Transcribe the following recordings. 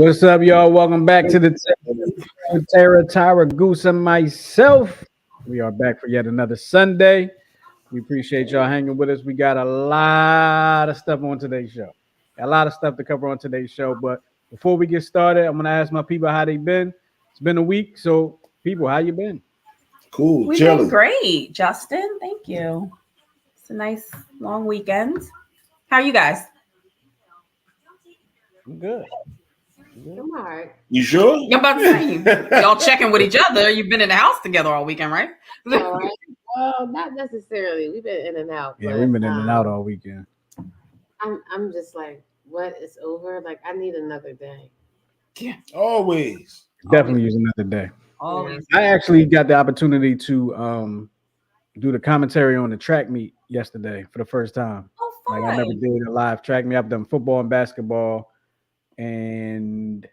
What's up, y'all? Welcome back to the Tara, Tyra, Goose, and myself. We are back for yet another Sunday. We appreciate y'all hanging with us. We got a lot of stuff on today's show. A lot of stuff to cover on today's show. But before we get started, I'm gonna ask my people how they been. It's been a week, so people, how you been? Cool. We've chilling. been great, Justin. Thank you. It's a nice long weekend. How are you guys? I'm good. I'm all right. You sure? I'm about to say, y'all checking with each other. You've been in the house together all weekend, right? All right. Well, not necessarily. We've been in and out. Yeah, but, we've been in and out all weekend. I'm just like, what? It's over. Like, I need another day. Yeah. Always. Definitely use another day. Always. I actually got the opportunity to do the commentary on the track meet yesterday for the first time. Oh, Like fun. I never did a live track meet. I've done football and basketball, and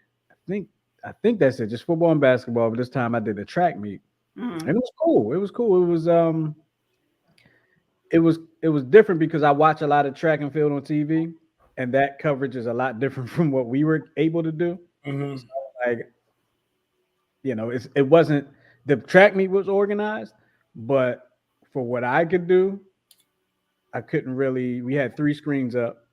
I think that's it. Just football and basketball. But this time I did a track meet, Mhm. and it was cool. It was cool. It was different because I watch a lot of track and field on TV, and that coverage is a lot different from what we were able to do. Mm-hmm. So, like, it wasn't the track meet was organized, but for what I could do, I couldn't really. We had three screens up,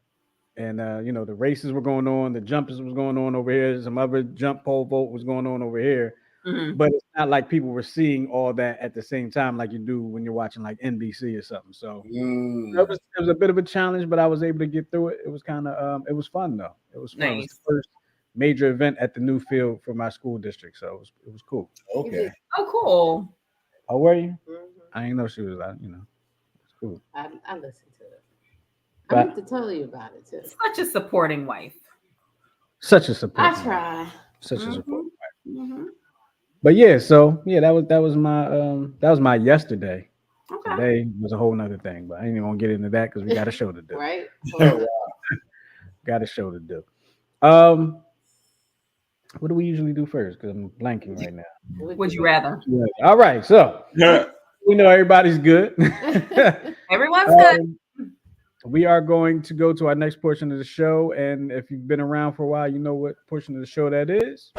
and the races were going on, the jumpers was going on over here, some other jump pole vault was going on over here. Mhm. But it's not like people were seeing all that at the same time like you do when you're watching like NBC or something. So it was a bit of a challenge, but I was able to get through it. It was kind of it was fun though. It was fun. It was Nice. the first major event at the new field for my school district, so it was cool. Okay. Oh, cool. Oh, were you? Mhm. I didn't know she was out. It's cool. I listened to it. I But meant to tell you about it too. Such a supporting wife. such a support. I try. Such a support. Mm-hmm. But yeah, so yeah, that was my yesterday. Okay. Today was a whole nother thing, but I ain't even gonna get into that because we got a show to do. Right? Got a show to do. Um, what do we usually do first? Because I'm blanking right now. Would you rather? All right, so we know everybody's good. Everyone's good. We are going to go to our next portion of the show, and if you've been around for a while, you know what portion of the show that is.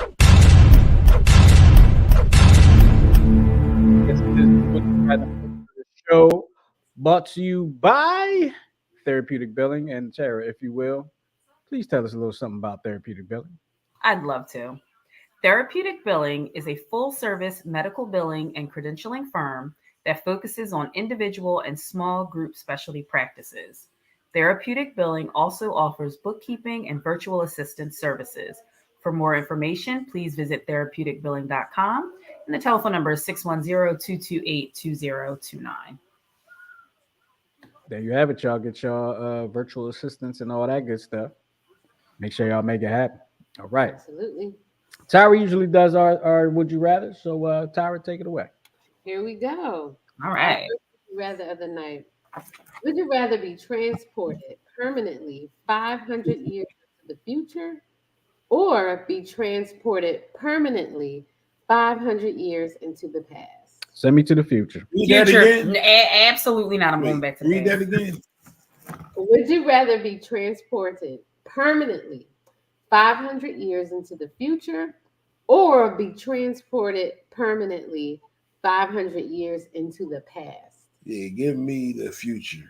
This is the show brought to you by Therapeutic Billing. And Tara, if you will, please tell us a little something about Therapeutic Billing. I'd love to. Therapeutic Billing is a full service medical billing and credentialing firm that focuses on individual and small group specialty practices. Therapeutic Billing also offers bookkeeping and virtual assistant services. For more information, please visit therapeuticbilling.com, and the telephone number is 610-228-2029. There you have it, y'all. Get y'all virtual assistants and all that good stuff. Make sure y'all make it happen. All right. Absolutely. Tyra usually does our Would You Rather. So, Tyra, take it away. Here we go. All right. Would you rather of the night. Would you rather be transported permanently 500 years into the future or be transported permanently 500 years into the past? Send me to the future. Read that Future, again. absolutely not. I'm going back to Read that. that again. Would you rather be transported permanently 500 years into the future or be transported permanently 500 years into the past? Yeah, give me the future.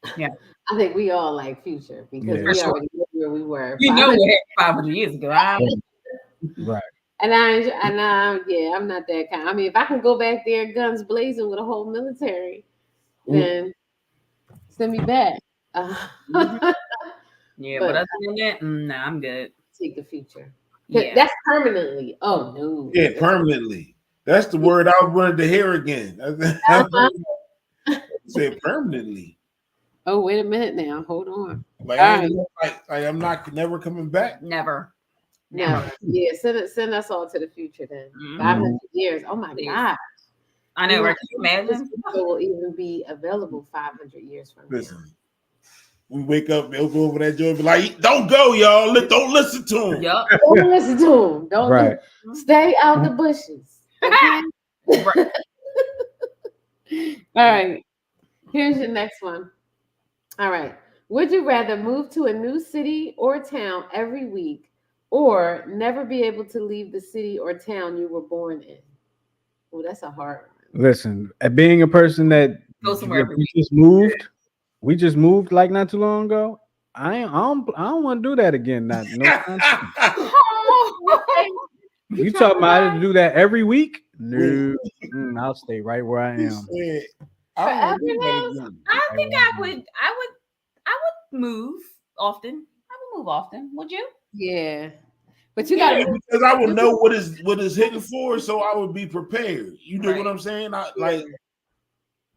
I think we all like future because Yeah. we already know where we were. You know 500 what happened 500 years ago. Right. And I'm not that kind. I mean, if I can go back there guns blazing with a whole military, then send me back. Yeah, But- but other than that, nah, I'm good. Take the future. Yeah. That's permanently. Oh no. Yeah, permanently. That's the word I wanted to hear again. Said permanently. Oh, wait a minute now. Hold on. Like, I'm not never coming back. Never. No. Yeah, send us all to the future then. Mhm. 500 years. Oh my Please. God. I know, right? Can you This imagine? video will even be available 500 years from now. Listen, we wake up, they'll go over that joint and be like, don't go, y'all. Don't listen to him. Yup. Don't listen to him. Don't Right. stay out the bushes. Okay? Right. All right. Here's your next one. All right. Would you rather move to a new city or town every week or never be able to leave the city or town you were born in? Oh, that's a hard one. Listen, being a person that Go somewhere every we week. just moved, we just moved like not too long ago. I don't want to do that again. Not no time soon. You You talking about traumatized to do that every week? No, Wait. I'll stay right where I He am. said, I don't forever want to do that now? again. I Right think where I would move often. I would move often. Would you? Yeah. But you Yeah, gotta because I would know what is hitting for, so I would be prepared. You know what Right. I'm saying?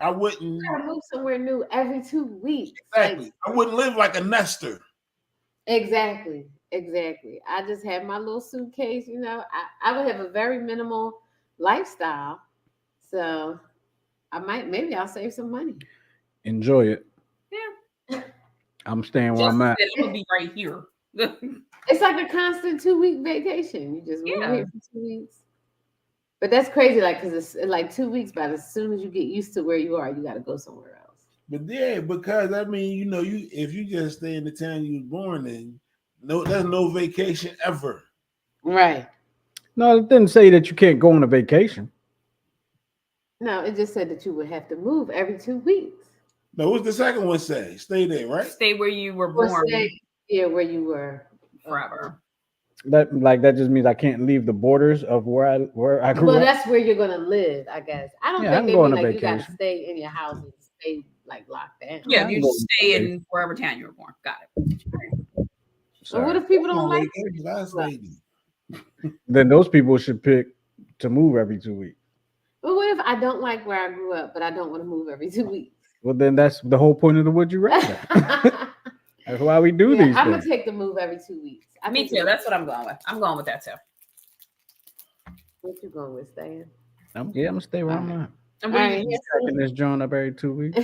I wouldn't move somewhere new every 2 weeks. exactly. I wouldn't live like a nester. Exactly. I just have my little suitcase, I would have a very minimal lifestyle. So maybe I'll save some money. Enjoy it. Yeah. I'm staying where Just I'm at. that I'm gonna be right here. It's like a constant 2 week vacation. You just move Yeah. here for 2 weeks. But that's crazy, like, because it's like 2 weeks, but as soon as you get used to where you are, you got to go somewhere else. But yeah, because I mean, you if you just stay in the town you was born in, there's no vacation ever. Right. No, it didn't say that you can't go on a vacation. No, it just said that you would have to move every 2 weeks. No, what's the second one say? Stay there, right? Stay where you were Or born stay, where you were. forever. That just means I can't leave the borders of where I grew Well, up. that's where you're gonna live, I guess. I don't Yeah, I think can they go on mean a like you gotta vacation. stay in your house and stay like locked down. Yeah, I you can go just on stay vacation. in wherever town you were born. Got it. But Sorry. what if people don't My like vacation last lady. Then those people should pick to move every 2 weeks. But what if I don't like where I grew up, but I don't want to move every 2 weeks? Well, then that's the whole point of the would you rather. That's why we do these I'm gonna things. take the move every 2 weeks. Me too. That's what I'm going with. I'm going with that too. What you going with, Stan? I'm gonna stay where I'm at. And All what do right, you Cracking this joint up every 2 weeks.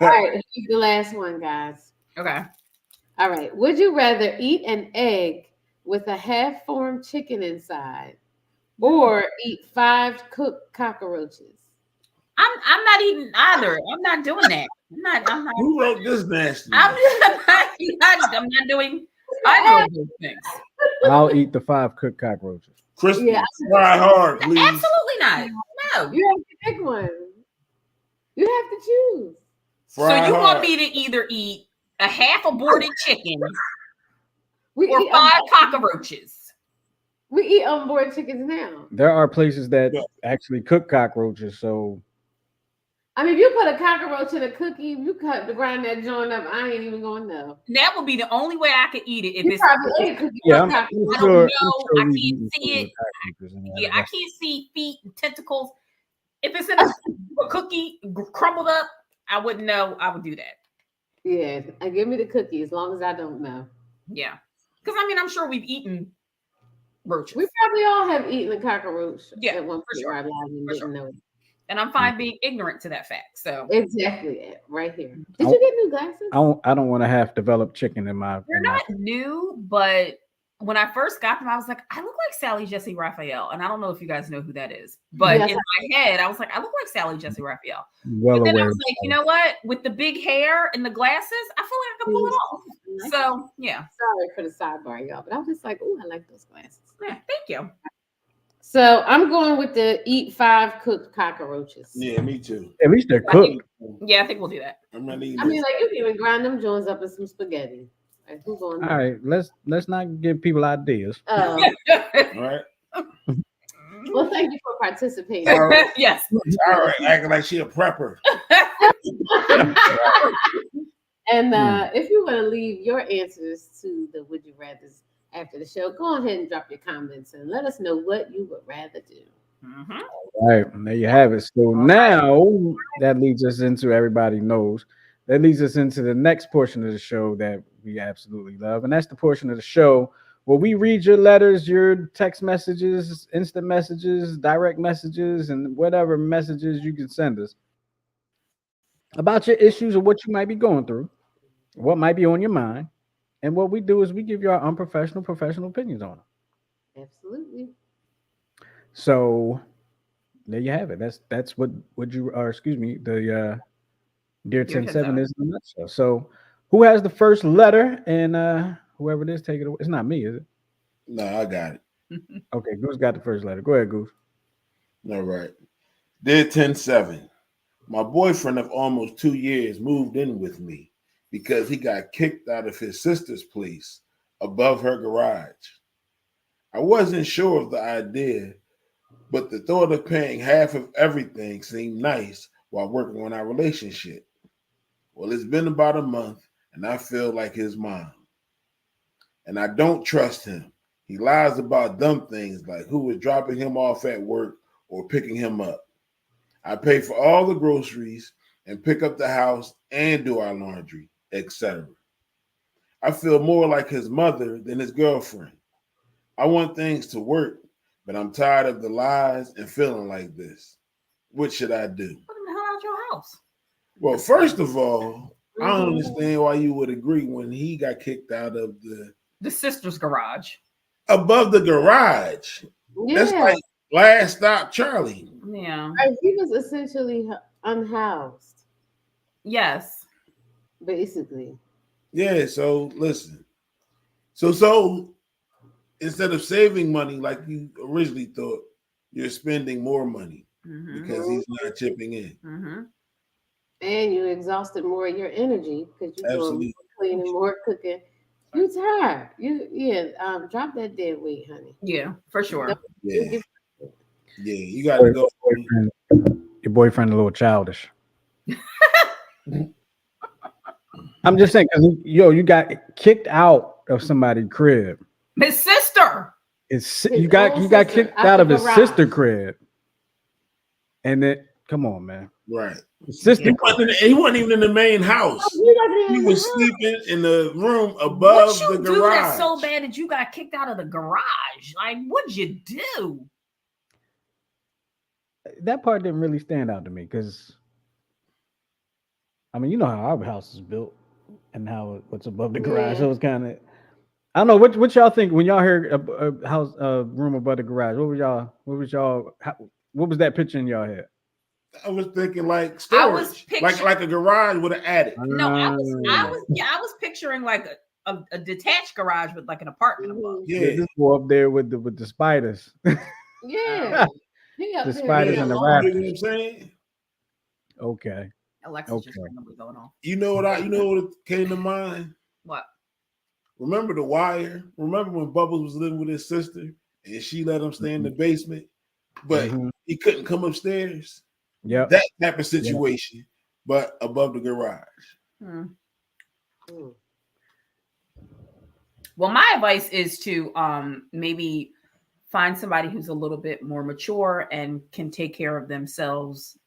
All right, here's the last one, guys. Okay. All right. Would you rather eat an egg with a half-formed chicken inside, or eat 5 cooked cockroaches? I'm not eating either. I'm not doing that. I'm not Who wrote this nasty? I'm not doing either of those things. I'll eat the 5 cooked cockroaches. Crispy, Yeah. fry hard, please. Absolutely not. No. You have to pick one. You have to choose. Fry So you want hard. me to either eat a half aborted chicken We or eat 5 cockroaches? We eat onboard chickens now. There are places that Yeah. actually cook cockroaches, so I mean, if you put a cockroach in a cookie, you cut the grind that joint up. I ain't even going to know. That would be the only way I could eat it if You it's. probably ate cookie yeah, with I'm cockroach. I sure. don't I'm know. sure I we've can't eaten see food it. with cockroaches in there. Yeah, I can't see feet and tentacles. If it's in a cookie crumbled up, I wouldn't know. I would do that. Yeah, give me the cookie as long as I don't know. Yeah, because I mean, I'm sure we've eaten roaches, We probably all have eaten a cockroach Yeah, at one for point sure. in our lives and For didn't sure. know it. and I'm fine being ignorant to that fact. So Exactly, right here. Did you get new glasses? I don't want to have developed chicken in my. they're not new, but when I first got them, I was like, I look like Sally Jesse Raphael, and I don't know if you guys know who that is, but Yes, in my head, I was like, I look like Sally Jesse Raphael. well But then I aware. was like, you know what? With the big hair and the glasses, I feel like I can pull it off. So yeah, Sorry for the sidebar, y'all, but I was just like, oh, I like those glasses. yeah. Thank you. So I'm going with the eat 5 cooked cockroaches. Yeah, me too. At least they're cooked. Yeah, I think we'll do that. I'm not eating I mean, this. like you can even grind them joints up in some spaghetti. Like, who's going? All right, let's not give people ideas. All right. Well, thank you for participating. All right. Yes. All right. Acting like she a prepper. And if you want to leave your answers to the would you rather's after the show, go ahead and drop your comments and let us know what you would rather do. Mhm. All right, and there you have it. So now that leads us into everybody knows. That leads us into the next portion of the show that we absolutely love, and that's the portion of the show where we read your letters, your text messages, instant messages, direct messages, and whatever messages you can send us about your issues or what you might be going through, what might be on your mind. And what we do is we give you our unprofessional, professional opinions on it. Absolutely. So there you have it. That's what would you or excuse me, the Dear 10-7 is in a nutshell. So who has the first letter? And whoever it is, take it away. It's not me, is it? No, I got it. Okay, Goose got the first letter. Go ahead, Goose. All right. Dear 10-7, my boyfriend of almost 2 years moved in with me because he got kicked out of his sister's place above her garage. I wasn't sure of the idea, but the thought of paying half of everything seemed nice while working on our relationship. Well, it's been about a month, and I feel like his mom. And I don't trust him. He lies about dumb things like who is dropping him off at work or picking him up. I pay for all the groceries and pick up the house and do our laundry, etc. I feel more like his mother than his girlfriend. I want things to work, but I'm tired of the lies and feeling like this. What should I do? Put him the hell out your house. Well, first of all, I don't Mhm. understand why you would agree when he got kicked out of The sister's garage. above the garage. That's Yeah, like last stop Charlie. Yeah. he was essentially unhoused, Yes. basically. Yeah, so listen. So instead of saving money like you originally thought, you're spending more money Mm-hmm. because he's not chipping in. Mm-hmm. And you exhausted more of your energy because you're doing Absolutely. more cleaning, more cooking. You tired. Drop that dead weight, honey. Yeah, for sure. Don't Yeah. give- Yeah, you got to go. Your boyfriend a little childish. I'm just saying, because you got kicked out of somebody's crib. His sister. It's His you got own got sister kicked out out the of his garage. sister crib, and then come on, man, Right. his sister. He wasn't even in the main house. You got He to was sleeping in the room What above you the do garage. that's so bad that you got kicked out of the garage? Like, what'd you do? That part didn't really stand out to me because, I mean, you know how our house is built and how what's above the garage. Yeah. So it's kind of, I don't know what y'all think when y'all heard a house room above the garage. What was that picture in y'all head? I was thinking like I storage, was picturing- like a garage with an attic. No, I was picturing like a detached garage with like an apartment above. Yeah, This boy up there with the spiders. Yeah. He up The there spiders in and the the lawn. you know rafters. what I'm saying? Okay. Alexa's just Okay. randomly going off. You know what came to mind? What? Remember The Wire? Remember when Bubbles was living with his sister and she let him stay in the basement, but Mhm. he couldn't come upstairs? Yep. That type of situation, but above the garage. Hmm. Mm. Well, my advice is to maybe find somebody who's a little bit more mature and can take care of themselves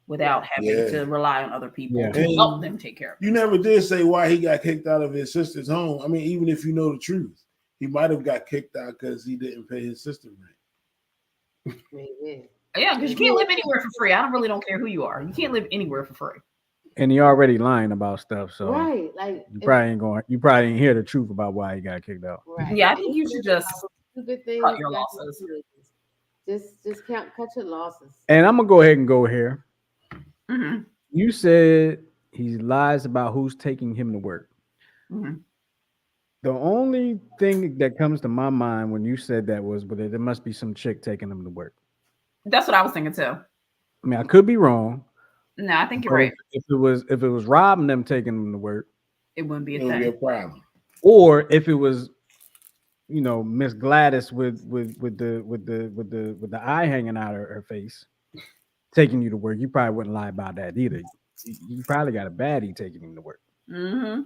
without having to rely on other people Yeah. to And help them take care of You themselves. never did say why he got kicked out of his sister's home. I mean, even if you know the truth, he might have got kicked out because he didn't pay his sister rent. Maybe. Yeah, because you can't live anywhere for free. I really don't care who you are. You can't live anywhere for free. And he already lying about stuff, so Right. Like you probably ain't hear the truth about why he got kicked out. right. Yeah, I think you should just stupid things. cut your losses. Just cut your losses. And I'm gonna go ahead and go here. Mm-hmm. You said he lies about who's taking him to work. Mm-hmm. The only thing that comes to my mind when you said that was, but there must be some chick taking him to work. That's what I was thinking too. I mean, I could be wrong. No, I think you're but right. If it was Rob and them taking him to work, It wouldn't be a It'll be a thing. problem. or if it was, Miss Gladys with the eye hanging out of her face, taking you to work, you probably wouldn't lie about that either. You probably got a baddie taking him to work, Mm-hmm.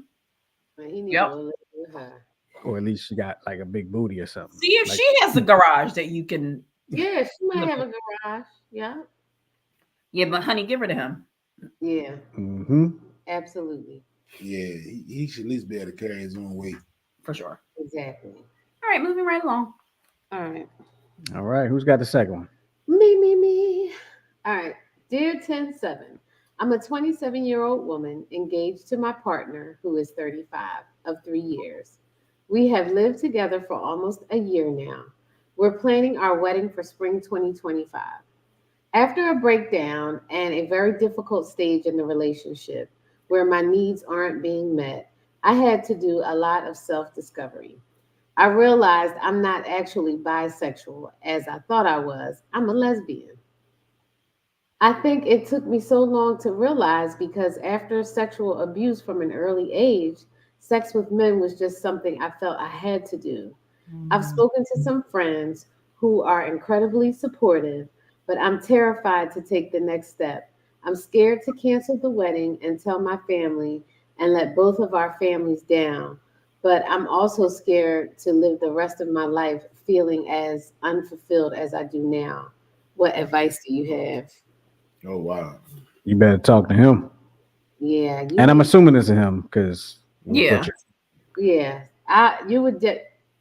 He needs Yep. to go live with her. or at least she got like a big booty or something. See if Like, she has a garage that you can. Yeah, she might have a garage. Yeah. Yeah, but honey, give her to him. Yeah. mhm. Absolutely. Yeah, he should at least be able to carry his own weight. For sure. Exactly. All right, moving right along. All right. All right, who's got the second one? Me. All right. Dear 10-7, I'm a 27-year-old woman engaged to my partner who is 35 of 3 years. We have lived together for almost a year now. We're planning our wedding for spring 2025. After a breakdown and a very difficult stage in the relationship where my needs aren't being met, I had to do a lot of self-discovery. I realized I'm not actually bisexual as I thought I was. I'm a lesbian. I think it took me so long to realize because after sexual abuse from an early age, sex with men was just something I felt I had to do. I've Mm. spoken to some friends who are incredibly supportive, but I'm terrified to take the next step. I'm scared to cancel the wedding and tell my family and let both of our families down. But I'm also scared to live the rest of my life feeling as unfulfilled as I do now. What advice do you have? Oh wow. You better talk to him. Yeah, you And I'm need. assuming it's a him because we Yeah. butchered. Yeah, you would.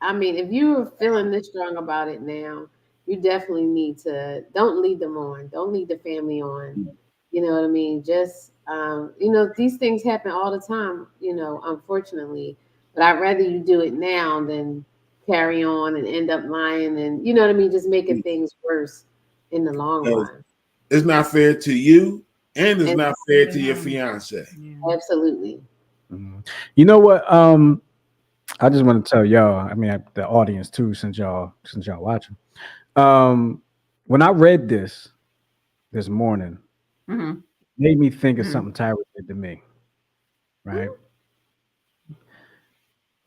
I mean, if you were feeling this strong about it now, you definitely need to. Don't lead them on. Don't lead the family on. You know what I mean? Just, these things happen all the time. Unfortunately, but I'd rather you do it now than carry on and end up lying and you know what I mean, just making things worse in the long Because run. it's not fair to you, and it's And not fair to your fiance. Yeah. absolutely, Mhm. You know what? I just want to tell y'all. I mean, the audience too, since y'all watching. Um, when I read this morning, Hmm. made me think of Hmm. something Tyra did to me. Right.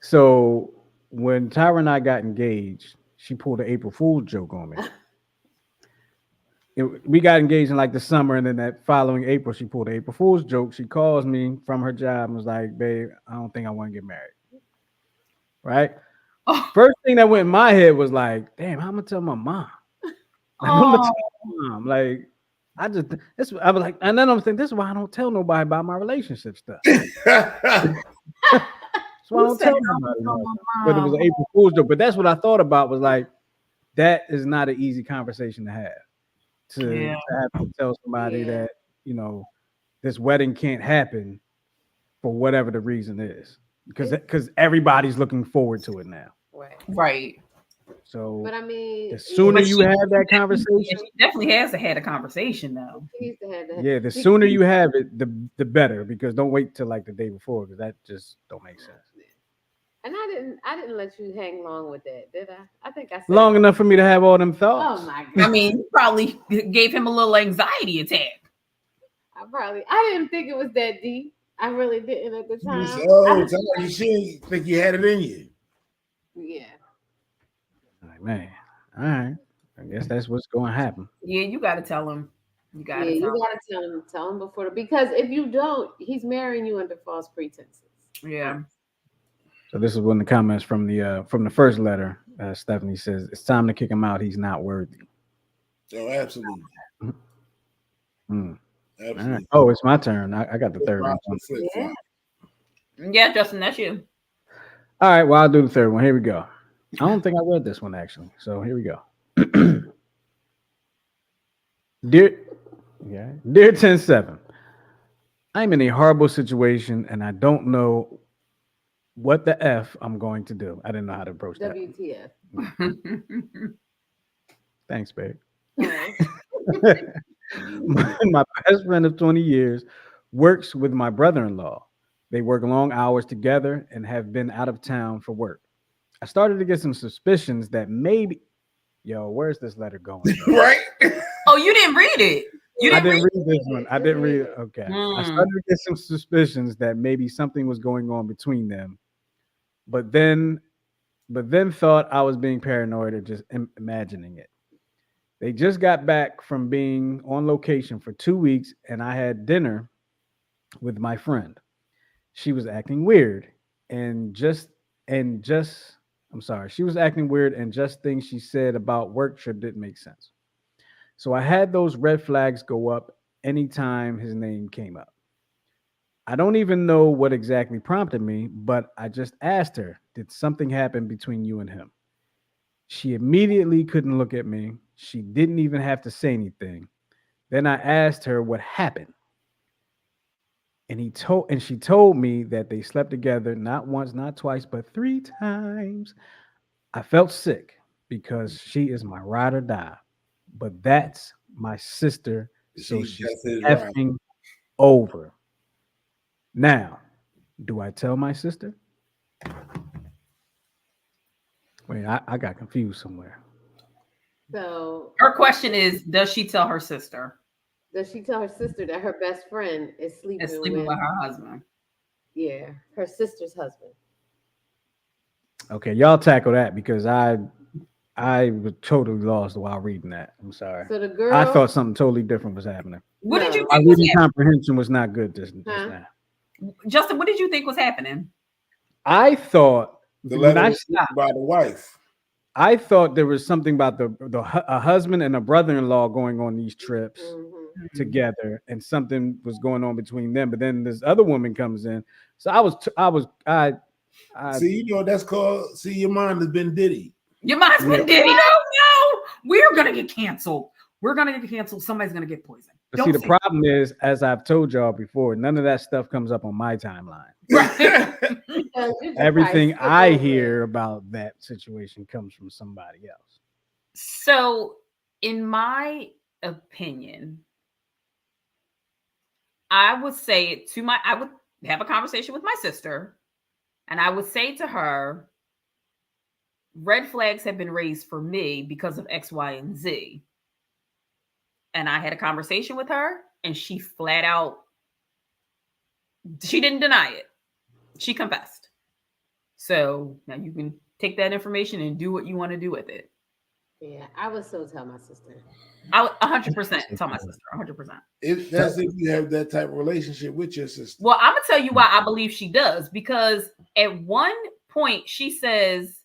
So when Tyra and I got engaged, she pulled an April Fool's joke on me. We got engaged in like the summer, and then that following April, she pulled an April Fool's joke. She calls me from her job and was like, "Babe, I don't think I want to get married." Right. Oh. First thing that went in my head was like, "Damn, how am I gonna tell my mom? Like, what am I Oh. tell my mom? Like, I was like, and then I'm thinking, this is why I don't tell nobody about my relationship stuff. That's why I Who don't said tell I nobody don't about tell it. my But it was mom? an April Fool's joke. But that's what I thought about was like, that is not an easy conversation to have. To Yeah. have to tell somebody yeah, that, this wedding can't happen for whatever the reason is. Because it's because everybody's looking forward to it now. right. Right. So But I mean, the yeah, sooner But you have that yeah, conversation, she definitely has to had a conversation though. she needs to have that. yeah, the sooner you have it, the better. Because don't wait till like the day before, because that just don't make sense. And I didn't let you hang long with that, did I? I think I said Long it. enough for me to have all them Oh thoughts. my I god. mean, you probably gave him a little anxiety attack. I didn't think it was that deep. I really didn't at the You said, time. oh, you should think you had it in you. Yeah. Like, man, all right. I guess that's what's going to happen. Yeah, you got to tell him. You got Yeah, to you tell gotta tell him before because if you don't, he's marrying you under false pretenses. him. Yeah. So this is one of the comments from the first letter. Stephanie says it's time to kick him out. He's not worthy. Oh, absolutely. Mm. All right. Absolutely. Oh, it's my turn. I got the Flip third flop, one. flip Yeah. flop. Yeah, Justin, that's you. All right. Well, I'll do the third one. Here we go. I don't think I read this one actually. So here we go. Dear, yeah, dear 107, I'm in a horrible situation and I don't know what the f I'm going to do. I didn't know how to approach that. WTF. Thanks, babe. Oh. My best friend of 20 years works with my brother-in-law. They work long hours together and have been out of town for work. I started to get some suspicions that maybe, yo, where's this letter going, bro? Right? Oh, you didn't read it. You I didn't didn't read read this one. I didn't read it. Okay. it. I started to get some suspicions that maybe something was going on between them, but then thought I was being paranoid or just imagining it. They just got back from being on location for 2 weeks, and I had dinner with my friend. She was acting weird and just I'm sorry, she was acting weird and just things she said about work trip didn't make sense. So I had those red flags go up anytime his name came up. I don't even know what exactly prompted me, but I just asked her, did something happen between you and him? She immediately couldn't look at me. She didn't even have to say anything. Then I asked her what happened. And she told me that they slept together not once, not twice, but 3 times. I felt sick because she is my ride or die. But that's my sister, so She's she's just his ride. effing over. Now, do I tell my sister? Wait, I got confused somewhere. So Her question is, does she tell her sister does she tell her sister that her best friend is is sleeping sleeping with, with her husband? yeah, her sister's husband? Okay, y'all tackle that because I was totally lost while reading that. I'm sorry. So the I girl, thought something totally different was happening. What did you no, My think was reading happening? comprehension was not good just Huh? now. Justin, what did you think was happening? I thought The when letter I was written by the wife. I thought there was something about a husband and a brother-in-law going on these trips Mhm. together, and something was going on between them. But then this other woman comes in, so I See, you know what that's called? See, your mind has been diddy. Your mind's Yeah. been Diddy. No, we're gonna get canceled. We're gonna get canceled. Somebody's gonna get poisoned. But Don't see, the say problem is, as I've told y'all before, none of that stuff comes up on my timeline. right. Because you just Everything probably skip I over it. hear about that situation comes from somebody else. So, in my opinion, I would say it to I would have a conversation with my sister, and I would say to her, red flags have been raised for me because of X, Y, and Z. And I had a conversation with her, and she flat out, she didn't deny it. She confessed. So now you can take that information and do what you want to do with it. Yeah, I would still tell my sister. I would 100% tell my sister, 100%. That's if you have that type of relationship with your sister. Well, I'm gonna tell you why I believe she does, because at one point she says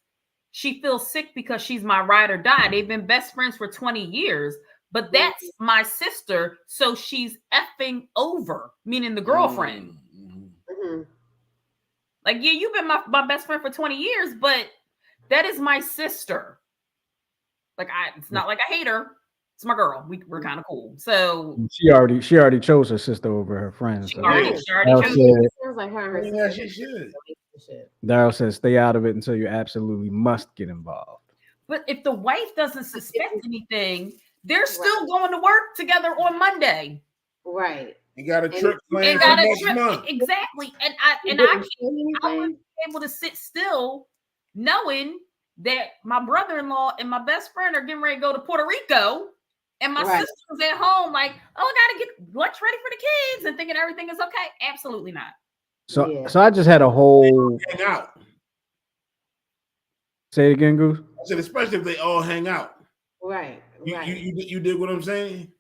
she feels sick because she's my ride or die. They've been best friends for 20 years, but that's my sister, so she's effing over, meaning the girlfriend. Mhm. Like, yeah, you've been my best friend for 20 years, but that is my sister. Like, it's not like I hate her. It's my girl. We're kind of cool. So She already chose her sister over her friends. she So already Daryl chose. said, It sounds like her and her Yeah, sister she have a should. relationship. Daryl says, stay out of it until you absolutely must get involved. But if the wife doesn't suspect anything, they're still going to work together on Monday. Right. You got a trip planned And for got a next trip. month. Exactly. And You I didn't say I wouldn't anything? be able to sit still knowing that my brother-in-law and my best friend are getting ready to go to Puerto Rico, and my Right. sister's at home like, oh, I gotta get lunch ready for the kids and thinking everything is okay. Absolutely not. So Yeah. so I just had a whole Hang out. say it again, Goose. I said, especially if they all hang out. Right. Right. You did what I'm saying?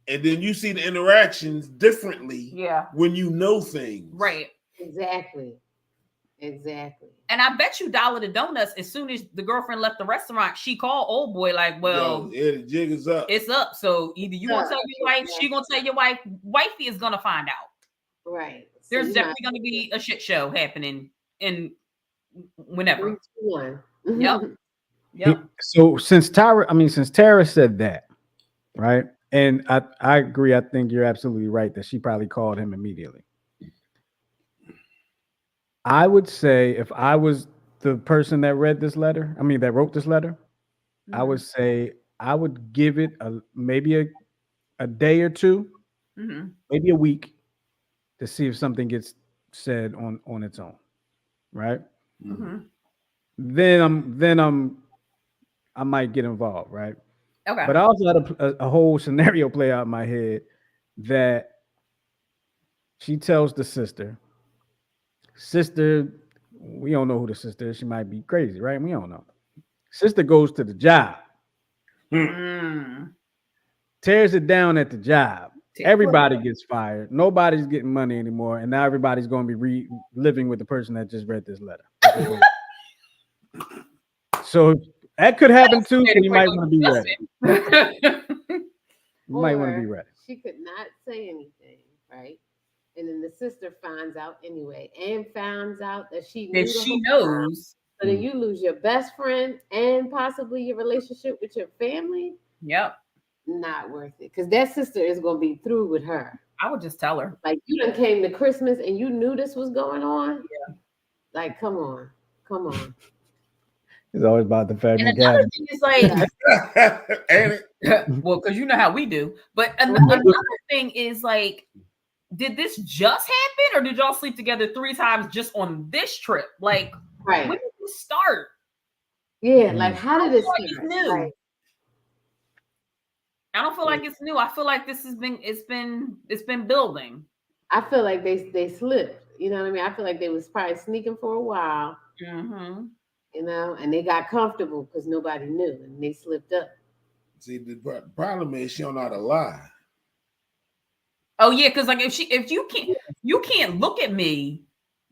And then you see the interactions differently Yeah. when you know things. Right. Exactly. Exactly. And I bet you $1 to donuts, as soon as the girlfriend left the restaurant, she called old boy like, well, Yo, yeah, the jig is up. it's up. So either you gonna tell your wife, she gonna tell your wife, wifey is gonna find out. Right. So There's you definitely gonna be a shit show happening in whenever. 3, 2, 1. Yep. Yep. So since Tara said that, right? And I agree. I think you're absolutely right that she probably called him immediately. I would say if I was the person that wrote this letter, I would say I would give it maybe a day or two, maybe a week, to see if something gets said on its own, right? Then I might get involved, right? Okay. But I also had a whole scenario play out in my head that she tells the sister, we don't know who the sister is. She might be crazy, right? We don't know. Sister goes to the job, tears it down at the job. Everybody gets fired. Nobody's getting money anymore. And now everybody's going to be living with the person that just read this letter. So that could happen too. So you might want to be ready. You might want to be ready. She could not say anything, right? And then the sister finds out anyway, and finds out that she knew That she knows. So then you lose your best friend and possibly your relationship with your family. Yep. Not worth it, because that sister is going to be through with her. I would just tell her. Like, you done came to Christmas and you knew this was going on. Yeah. Like, come on. It's always about the family. And another thing is like, Ain't it? well, because you know how we do. But another thing is like, did this just happen, or did y'all sleep together 3 times just on this trip? Like, right. when did this start? Yeah, like how I did don't it feel like it's start? new. Like, I don't feel like it's new. I feel like this has been it's been building. I feel like they slipped. You know what I mean? I feel like they was probably sneaking for a while, Mm-hmm. you know, and they got comfortable because nobody knew and they slipped up. See, the problem is she don't know how to lie. Oh yeah, because like if you can't look at me,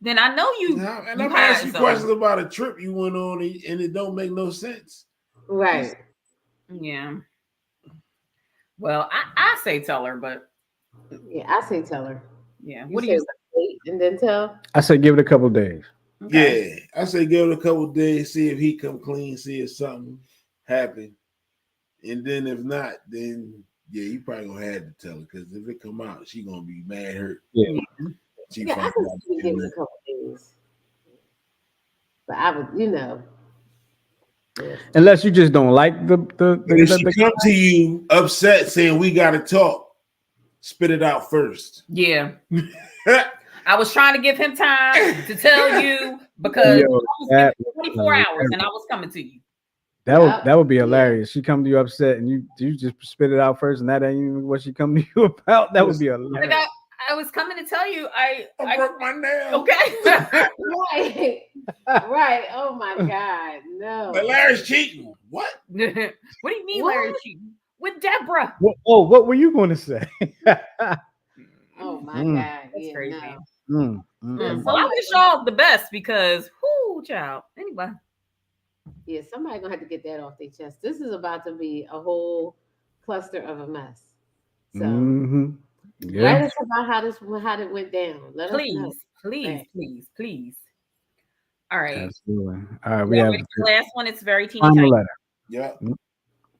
then I know you. Now, and you I'm hide asking you something. questions about a trip you went on, and it don't make no sense. Right. Yeah. Well, I say tell her, but Yeah, I say tell her. yeah. You What do say you say? wait and then tell. I say give it a couple days. Okay. Yeah, I say give it a couple days, see if he come clean, see if something happen, and then if not, then yeah, you probably gonna have to tell her because if it come out, she gonna be mad hurt. Yeah. She Yeah, I find can out. see give it a couple days. But I would, you know. Yeah. Unless you just don't like If she come to you upset saying we gotta talk, spit it out first. Yeah. I was trying to give him time to tell you because Yo, I was that giving 24 hours and I was coming to you. that would be Yeah. hilarious. She come to you upset and you just spit it out first, and that ain't even what she come to you about. That would be Like hilarious. I was coming to tell you I broke my nail. okay. Right. Right. Oh my God. No. But Larry's cheating. What? What do you mean, What? Larry cheating? With Deborah. What were you going to say? Oh my Mm. God. That's Yeah, crazy. no. Well, I Somebody wish y'all the best because whoo, child. Anyway. Yeah, somebody gonna have to get that off their chest. This is about to be a whole cluster of a mess. So Yeah. write us about how it went down. Let us know. Please. All right. Absolutely. All right. We Y'all have ready for the last one. It's very teeny final tiny. letter. Yeah.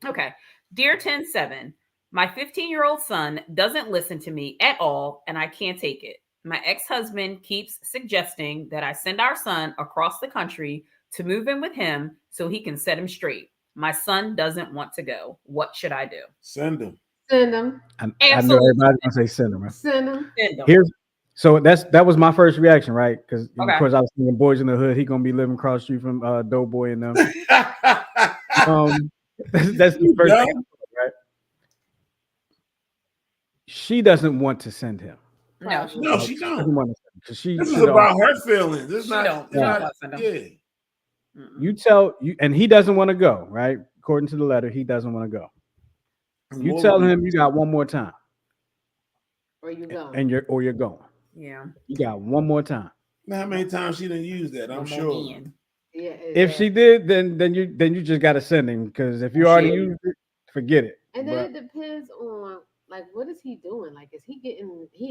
Okay. Dear 107, my 15-year-old son doesn't listen to me at all, and I can't take it. My ex-husband keeps suggesting that I send our son across the country to move in with him so he can set him straight. My son doesn't want to go. What should I do? Send them. Send them. I know Absolutely. everybody's gonna say send them. Right? Send them. Send them. Here's so that was my first reaction, right? Because Okay. of course I was thinking Boys in the Hood. He gonna be living across the street from Doughboy and them. That's the first thing, right? She doesn't want to send him. No, No, she don't. Doesn't want to send him, 'cause she This is don't- about her feelings. This She not. don't. It's She not don't send them. yeah. You tell you, and he doesn't want to go, right? According to the letter, he doesn't want to go. You More tell reason. him you got one more time, Or you go. and you're going. Yeah. You got one more time. Now, how many times she didn't use that? I'm One more sure. in. Yeah. If she did, then you just got to send him, because if you already Shit. used it, forget it. And then But it depends on like what is he doing? Like is he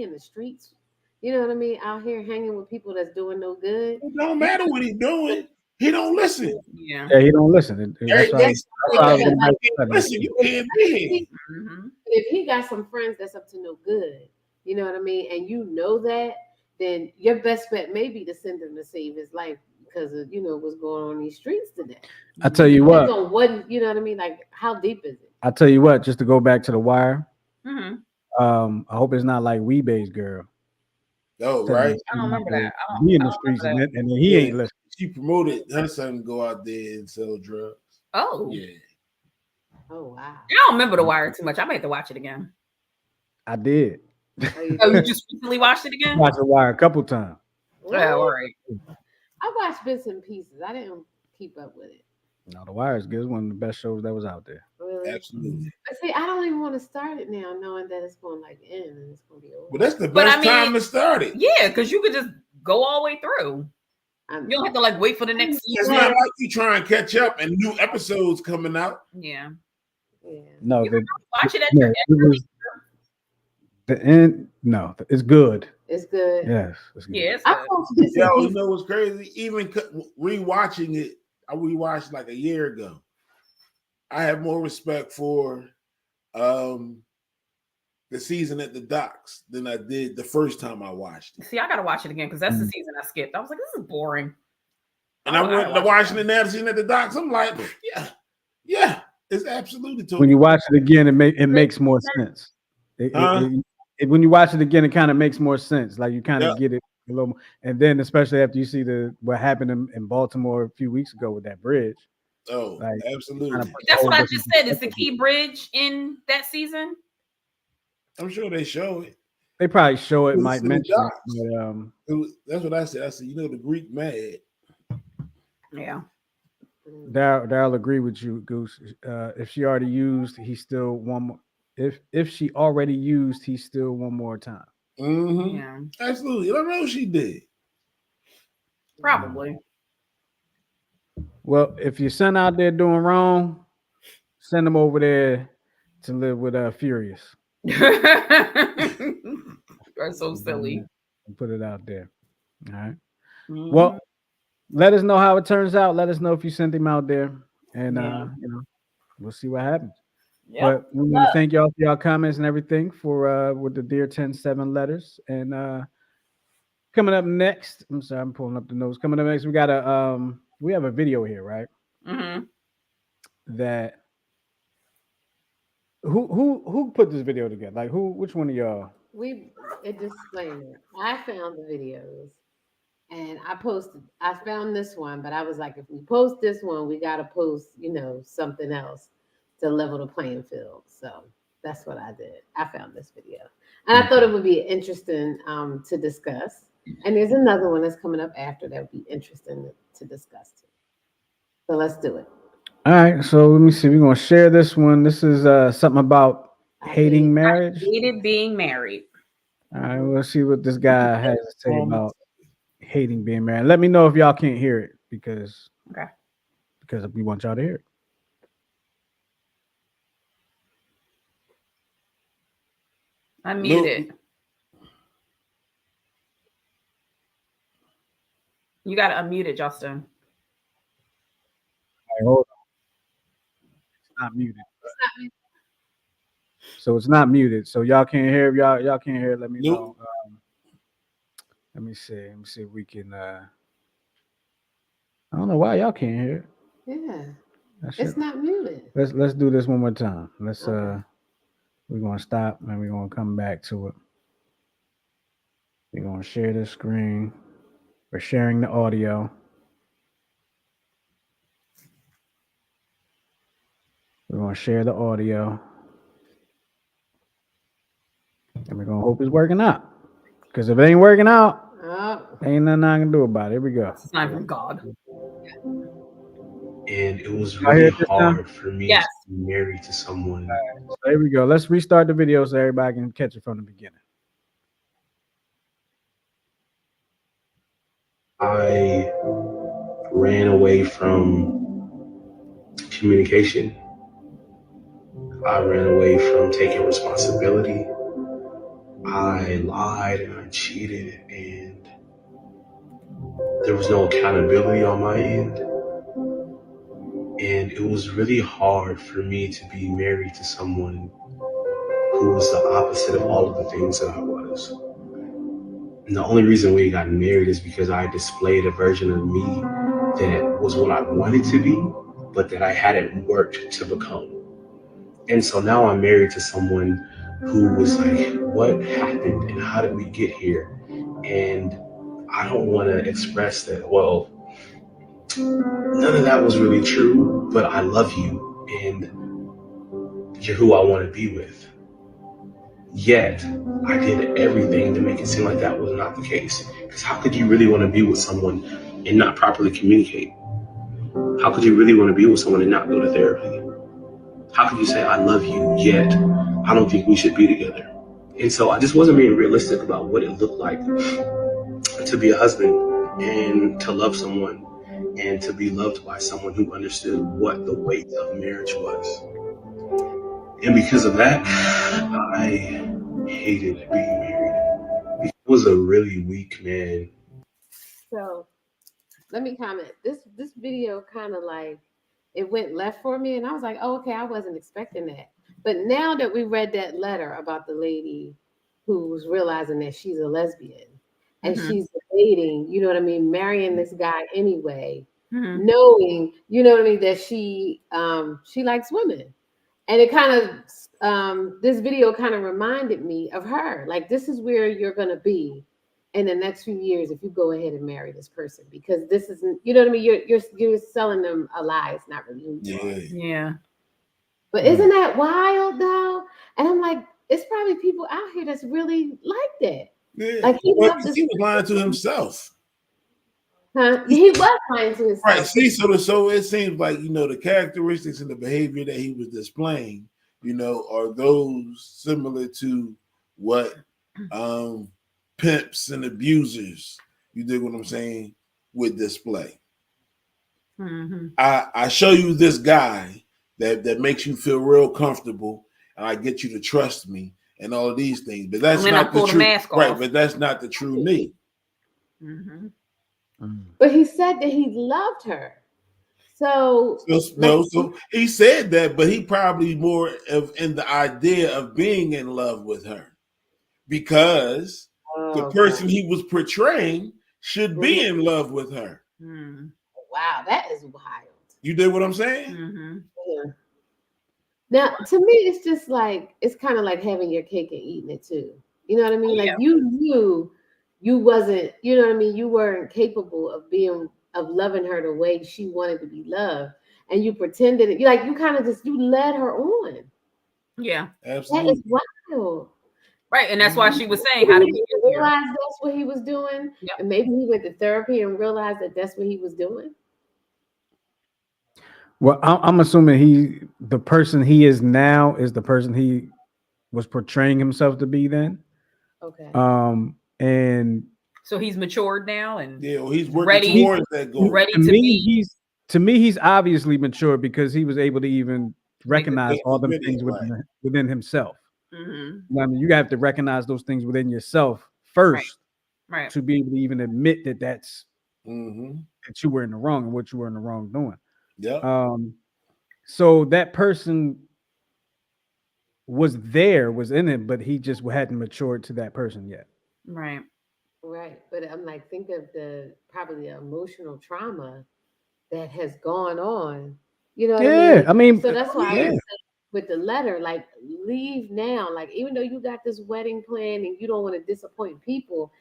in the streets? You know what I mean? Out here hanging with people that's doing no good. It don't matter what he's doing. He don't listen. Yeah. yeah, he don't listen. That's why- Everything. why I was Yeah, gonna like, make that Listen, you can't be here. Mm-hmm. if he got some friends that's up to no good, you know what I mean, and you know that, then your best bet may be to send him to save his life because of what's going on in these streets today. I tell you what. Depends on what you know what I mean. Like how deep is it? I tell you what. Just to go back to the wire. Mm-hmm. I hope it's not like Weebase girl. Oh, right. I don't remember that. He in the I don't streets remember and then he Yeah. ain't listening. She promoted her son to go out there and sell drugs. Oh. Yeah. Oh wow. I don't remember The Wire too much. I might have to watch it again. I did. Oh, you Oh, you did? just recently watched it again? Watch the wire a couple times. What? Yeah, all right. I watched bits and pieces. I didn't keep up with it. No, the wire is good. It's one of the best shows that was out there. Really? Absolutely. But see, I don't even want to start it now, knowing that it's going to like end and it's going to be over. Well, that's the But best I mean- time to start it. Yeah, because you could just go all the way through. You don't have to like wait for the next It's season. not like you try and catch up and new episodes coming out. Yeah. Yeah. No, You can watch it at no, your it was the end. No, it's good. It's good. Yes, it's good. Yeah, it's I good. watched bits and Yo, you pieces. know what's crazy? Even rewatching it, I rewatched like a year ago. I have more respect for the season at the docks than I did the first time I watched it. See, I gotta watch it again because that's the season I skipped. I was like, this is boring. And I went to watching the now season at the docks. I'm like, yeah, it's absolutely totally. When you watch it again, it makes more sense. When you watch it again, it kind of makes more sense. Like you kind of get it a little more. And then especially after you see what happened in Baltimore a few weeks ago with that bridge. Oh, Like, absolutely. That's what I just said. Is the key bridge in that season? I'm sure they show it. They probably show it, might It's in the mention it, docs. but That's what I said. I said, the Greek mad. Yeah. Darryl agree with you, Goose. If she already used, he's still one more. If she already used, he's still one more time. Mm-hmm. Yeah. Absolutely. I know she did. Probably. Well, if your son out there doing wrong, send him over there to live with Furious. You're so silly. And put it out there. All right. Mhm. Well, let us know how it turns out. Let us know if you sent him out there, and Yeah. we'll see what happens. Yep. But we want to thank y'all for y'all comments and everything for with the Dear 10-7 letters. And coming up next, I'm sorry, I'm pulling up the notes. Coming up next, we got we have a video here, right? Mm-hmm. That who put this video together? Like which one of y'all? A disclaimer. I found the videos and I found this one, but I was like, if we post this one, we gotta post, something else to level the playing field. So that's what I did. I found this video. And I thought it would be interesting to discuss. And there's another one that's coming up after that would be interesting to discuss too. So let's do it. All right, so let me see. We're gonna share this one. This is something about hating marriage. Hated being married. All right, we'll see what this guy has to say about hating being married. Let me know if y'all can't hear it because we want y'all to hear it. Unmute it. You got to unmute it, Justin. All right, hold on. It's not muted. So it's not muted. So y'all can't hear. If y'all can't hear it, let me know. Let me see. Let me see if we can. I don't know why y'all can't hear it. Yeah, it's not muted. Let's do this one more time. We're gonna stop and we're gonna come back to it. We're gonna share the screen. We're sharing the audio. We're gonna share the audio. And we're gonna hope it's working out. Because if it ain't working out, ain't nothing I can do about it. Here we go. It's not from God. And it was really hard for me to be married to someone. So there we go. Let's restart the video so everybody can catch it from the beginning. I ran away from communication. I ran away from taking responsibility. I lied and I cheated, and there was no accountability on my end. And it was really hard for me to be married to someone who was the opposite of all of the things that I was. And the only reason we got married is because I displayed a version of me that was what I wanted to be, but that I hadn't worked to become. And so now I'm married to someone who was like, what happened and how did we get here? And I don't want to express that, well, none of that was really true, but I love you and you're who I want to be with. Yet, I did everything to make it seem like that was not the case. Because how could you really want to be with someone and not properly communicate? How could you really want to be with someone and not go to therapy? How could you say, I love you, yet I don't think we should be together? And so I just wasn't being realistic about what it looked like to be a husband and to love someone and to be loved by someone who understood what the weight of marriage was. And because of that, I hated being married. I was a really weak man. So let me comment. This video kind of like it went left for me, and I was like, oh, okay, I wasn't expecting that. But now that we read that letter about the lady who's realizing that she's a lesbian and she's debating, you know what I mean, marrying this guy anyway, knowing, you know what I mean, that she likes women. And it kind of this video kind of reminded me of her. Like, this is where you're gonna be. in the next few years if you go ahead and marry this person because this isn't, you know what I mean? You're selling them a lie. It's not really who you are. Yeah. Yeah. But isn't that wild though? And I'm like, it's probably people out here that's really like that. Yeah. Like he Well, loved this. he was lying to himself. Huh? He was lying to himself. Right. See, so it seems like, the characteristics and the behavior that he was displaying, are those similar to what pimps and abusers, you dig what I'm saying, would display. Mm-hmm. I show you this guy that makes you feel real comfortable, and I get you to trust me and all of these things. But that's not the true, right? But that's not the true me. Mm-hmm. But he said that he loved her. So he said that, but he probably more in the idea of being in love with her, because the person he was portraying should be in love with her. Mm. Wow, that is wild. You did what I'm saying? Mm-hmm. Yeah. Now, to me, it's just like it's kind of like having your cake and eating it too. You know what I mean? Like you knew you wasn't. You know what I mean? You weren't capable of loving her the way she wanted to be loved, and you pretended it. You kind of just led her on. Yeah, absolutely. That is wild. Right, and that's why she was saying, "How did he realize that's what he was doing?" Yep. And maybe he went to therapy and realized that that's what he was doing. Well, I'm assuming the person he is now is the person he was portraying himself to be then. Okay. And so he's matured now, and he's working towards that goal. Ready to be. To me, he's obviously mature because he was able to even recognize all them things within himself. Mm-hmm. I mean, you have to recognize those things within yourself first, right. to be able to even admit that that's mm-hmm. that you were in the wrong and what you were in the wrong doing. Yeah. So that person was in it, but he just hadn't matured to that person yet. Right. Right. But I'm like, think of probably the emotional trauma that has gone on. You know what I mean? So that's why I was saying with the letter, like, leave now. Like, even though you got this wedding plan and you don't want to disappoint people,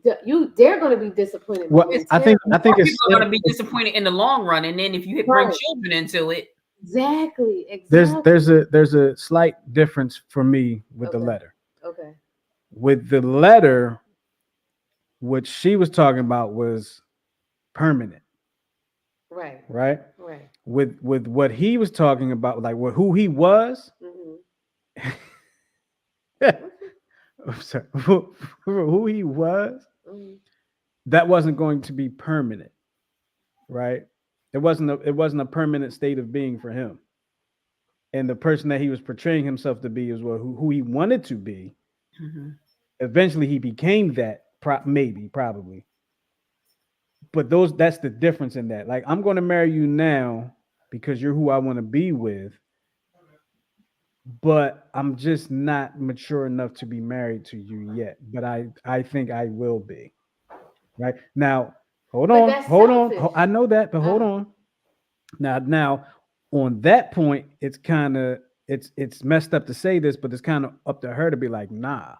they're going to be disappointed. Well, I think people are going to be disappointed in the long run, and then if you bring children into it, exactly. There's a slight difference for me with the letter. Okay. With the letter, what she was talking about was permanent. Right. Right. With what he was talking about, like who he was. Mm-hmm. I'm sorry, who he was. Mm-hmm. That wasn't going to be permanent, right? It wasn't a permanent state of being for him. And the person that he was portraying himself to be is who he wanted to be. Mm-hmm. Eventually, he became that. Probably. But that's the difference in that. Like, I'm going to marry you now because you're who I want to be with, but I'm just not mature enough to be married to you yet. But I think I will be. Right now, hold on. I know that, but hold on. Now, on that point, it's kind of it's messed up to say this, but it's kind of up to her to be like, nah.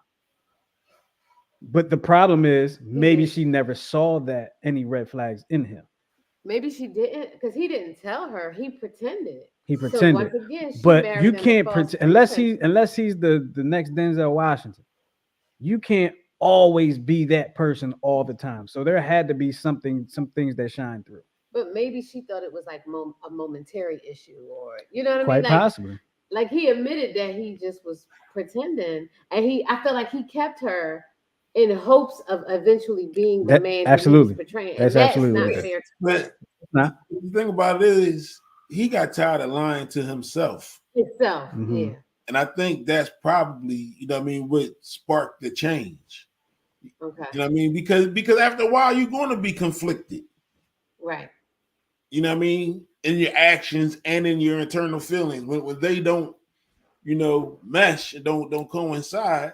But the problem is, maybe she never saw any red flags in him. Maybe she didn't, because he didn't tell her. He pretended. He pretended. So once again, but you can't pretend unless he's the next Denzel Washington. You can't always be that person all the time. So there had to be some things that shine through. But maybe she thought it was like a momentary issue, or you know what I mean? Quite possibly. Like he admitted that he just was pretending, and I feel like he kept her in hopes of eventually being the man absolutely. He was portraying. That's absolutely not fair. But the thing about it is, he got tired of lying to himself. Mm-hmm. Yeah. And I think that's probably, what sparked the change. Okay. You know what I mean? Because after a while, you're going to be conflicted. Right. You know what I mean? In your actions and in your internal feelings. When they don't, mesh and don't coincide,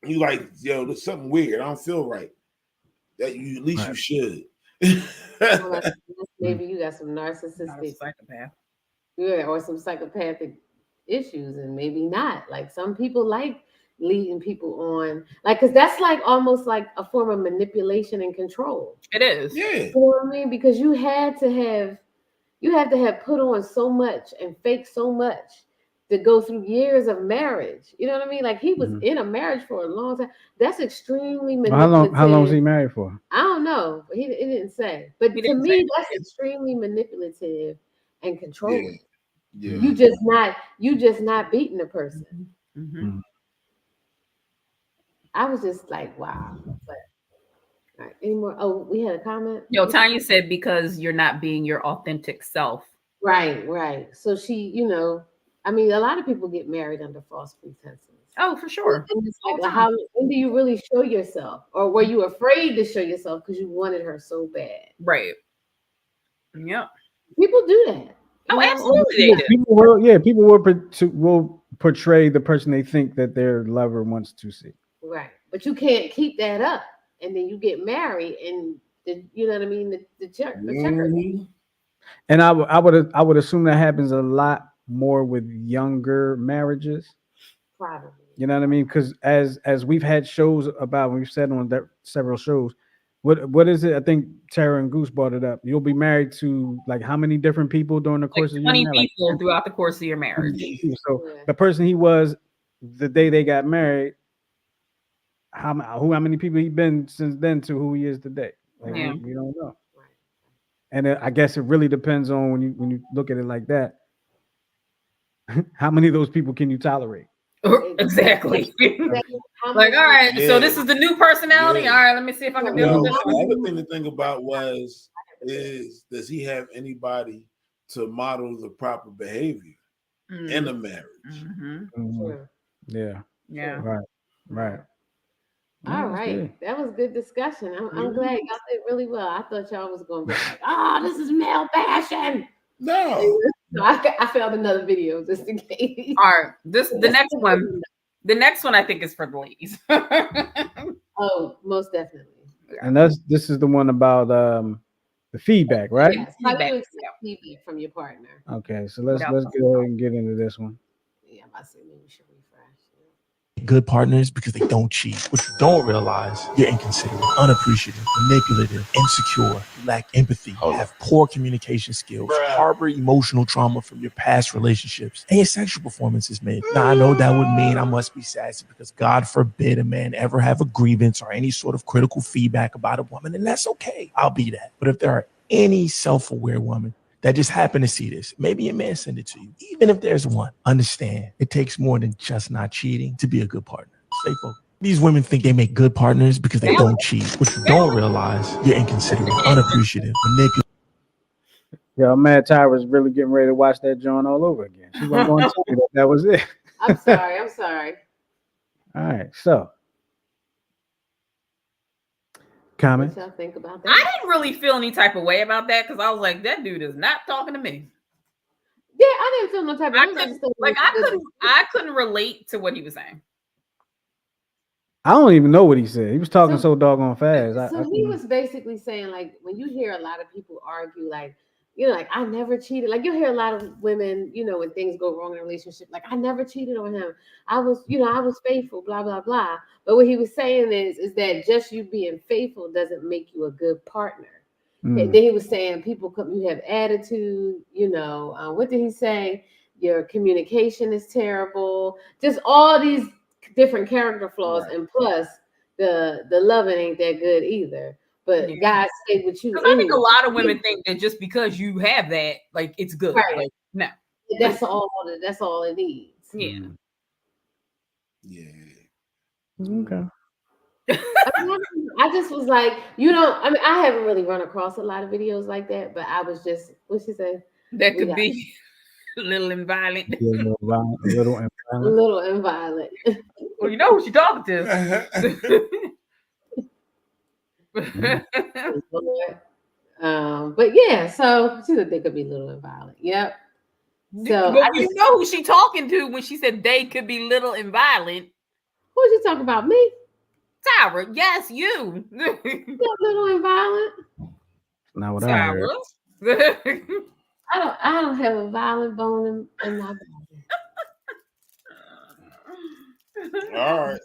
you like, there's something weird. I don't feel right. That you at least you should. Well, maybe you got some narcissistic psychopath. Yeah, or some psychopathic issues, and maybe not. Like some people like leading people on, like, because that's like almost like a form of manipulation and control. It is. Yeah. You know what I mean? Because you had to have put on so much and fake so much to go through years of marriage. You know what I mean? Like he was in a marriage for a long time. That's extremely Well, manipulative. how long was he married for? I don't know, but he didn't say. But He to didn't me, say. that's extremely manipulative and controlling. Yeah. You just not beating a person. Mhm. I was just like, wow. But all right, any more? Oh, we had a comment. Yo, Tanya said because you're not being your authentic self. Right. So she, I mean, a lot of people get married under false pretenses. Oh, for sure. And it's All like, the well, time. when do you really show yourself? Or were you afraid to show yourself because you wanted her so bad? Right. Yep. People do that. Oh, you know? absolutely they do. People will portray the person they think that their lover wants to see. Right. But you can't keep that up. And then you get married and you know what I mean? The checker. Mhm. And I would assume that happens a lot more with younger marriages. Probably. You know what I mean? Because as we've had shows about, we've said on that several shows, what is it? I think Tara and Goose brought it up. You'll be married to like how many different people during the Like course of your 20 marriage? people throughout the course of your marriage. So Yeah. the person he was the day they got married, how many people he been since then to who he is today? Like Yeah. we don't know. Right. And I guess it really depends on when you look at it like that. How many of those people can you tolerate? Exactly. How Like, much all right, so Yeah. this is the new personality. Yeah. All right, let me see if I can deal Well, with this the one. other thing to think about is does he have anybody to model the proper behavior in a marriage? Mhm. True. Yeah. Yeah. Right. All right. That was good discussion. I'm glad y'all did really well. I thought y'all was going to be like, oh, this is male passion. No. So I found another video just in case. All right. The next one. The next one I think is for the ladies. Oh, most definitely. And this is the one about the feedback, right? Yes. How do Feedback, you accept feedback from your partner? Okay, so let's Yeah. go ahead and get into this one. Yeah, I'm about to say maybe we should refresh. Good partners because they don't cheat. What you don't realize, you're inconsiderate, unappreciative, manipulative, insecure, lack empathy, have poor communication skills, harbor emotional trauma from your past relationships, and your sexual performance is made. Now, I know that would mean I must be sassy because God forbid a man ever have a grievance or any sort of critical feedback about a woman, and that's okay. I'll be that. But if there are any self-aware women that just happen to see this, maybe a man send it to you. Even if there's one, understand it takes more than just not cheating to be a good partner. Stay focused. These women think they make good partners because they don't cheat. What you don't realize, you're inconsiderate, unappreciative, manipulative. Yeah, I'm mad Tyra's really getting ready to watch that joint all over again. She wasn't going to tell me that was it. I'm sorry. All right, so comment. What y'all think about that? I didn't really feel any type of way about that because I was like, that dude is not talking to me. Yeah, I didn't feel no type of I couldn't relate to what he was saying. I don't even know what he said. He was talking so doggone fast. So he was basically saying, like, when you hear a lot of people argue, like, like, I never cheated. Like, you hear a lot of women, when things go wrong in a relationship, like, I never cheated on him. I was faithful, blah, blah, blah. But what he was saying is that just you being faithful doesn't make you a good partner. Then he was saying you have attitude, what did he say? Your communication is terrible. Just all these different character flaws, right. And plus the loving ain't that good either. But guys stay with you. Because I think a lot of women think that just because you have that, like, it's good. Right. Like, no. That's all it needs. Yeah. Yeah. Okay. I just was like, I haven't really run across a lot of videos like that, but I was just, what she said? That could be a little and violent. A little and violent. A little and violent. Well, you know who she's talking to. But yeah, so she said they could be little and violent. Yep. So you know who she talking to when she said they could be little and violent. Who's she talking about? Me? Tyra, yes, you. Little and violent. Not what I heard. I don't have a violent bone in my body. All right.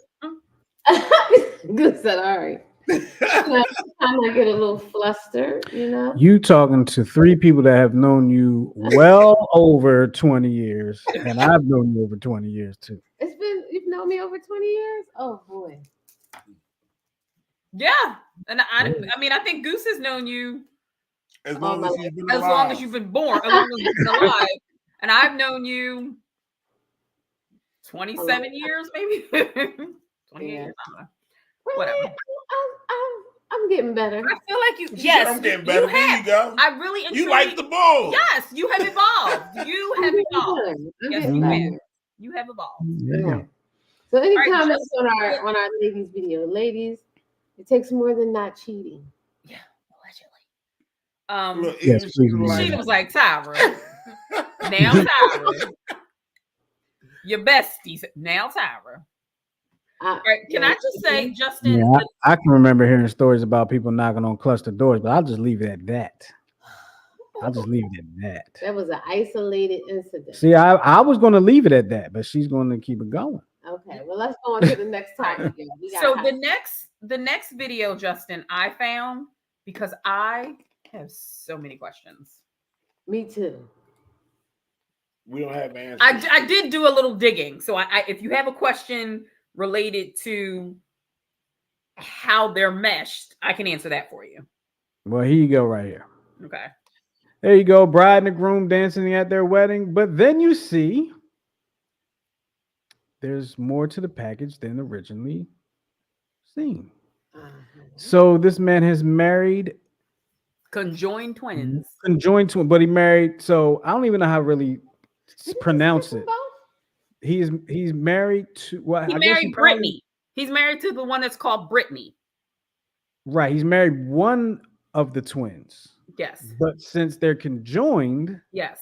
Good said, all right. I might get a little flustered, you know. You talking to three people that have known you well over 20 years, and I've known you over 20 years too. You've known me over 20 years? Oh boy. Yeah, and I mean, I think Goose has known you As long as you've been as alive. long as you've been born, as long as you've been alive, and I've known you 27 years, maybe 28 years. I don't know. Whatever. I'm getting better. I feel like you. She Yes, said, I'm getting better. There you go. I really. You like the ball. Yes, you have evolved. You have evolved. Yes, you better. have. You have evolved. Yeah. So any All right, comments on our ladies video? Ladies, it takes more than not cheating. Yeah, allegedly. Look, Yes, please, Sheena was like, Tyra. Now Tyra. Your bestie. Now Tyra. All right, can I just say, Justin? Yeah, I can remember hearing stories about people knocking on cluster doors, but I'll just leave it at that. I'll just leave it at that. That was an isolated incident. See, I was going to leave it at that, but she's going to keep it going. Okay, well, let's go on to the next topic. So the next video, Justin, I found because I have so many questions. Me too. We don't have answers. I did do a little digging. So I if you have a question related to how they're meshed, I can answer that for you. Well, here you go right here. Okay. There you go. Bride and the groom dancing at their wedding. But then you see there's more to the package than originally seen. So this man has married Conjoined twins. But he married. So I don't even know how to really pronounce it. He's married to what? He married Brittany. He's married to the one that's called Brittany. Right. He's married one of the twins. Yes. But since they're conjoined, yes,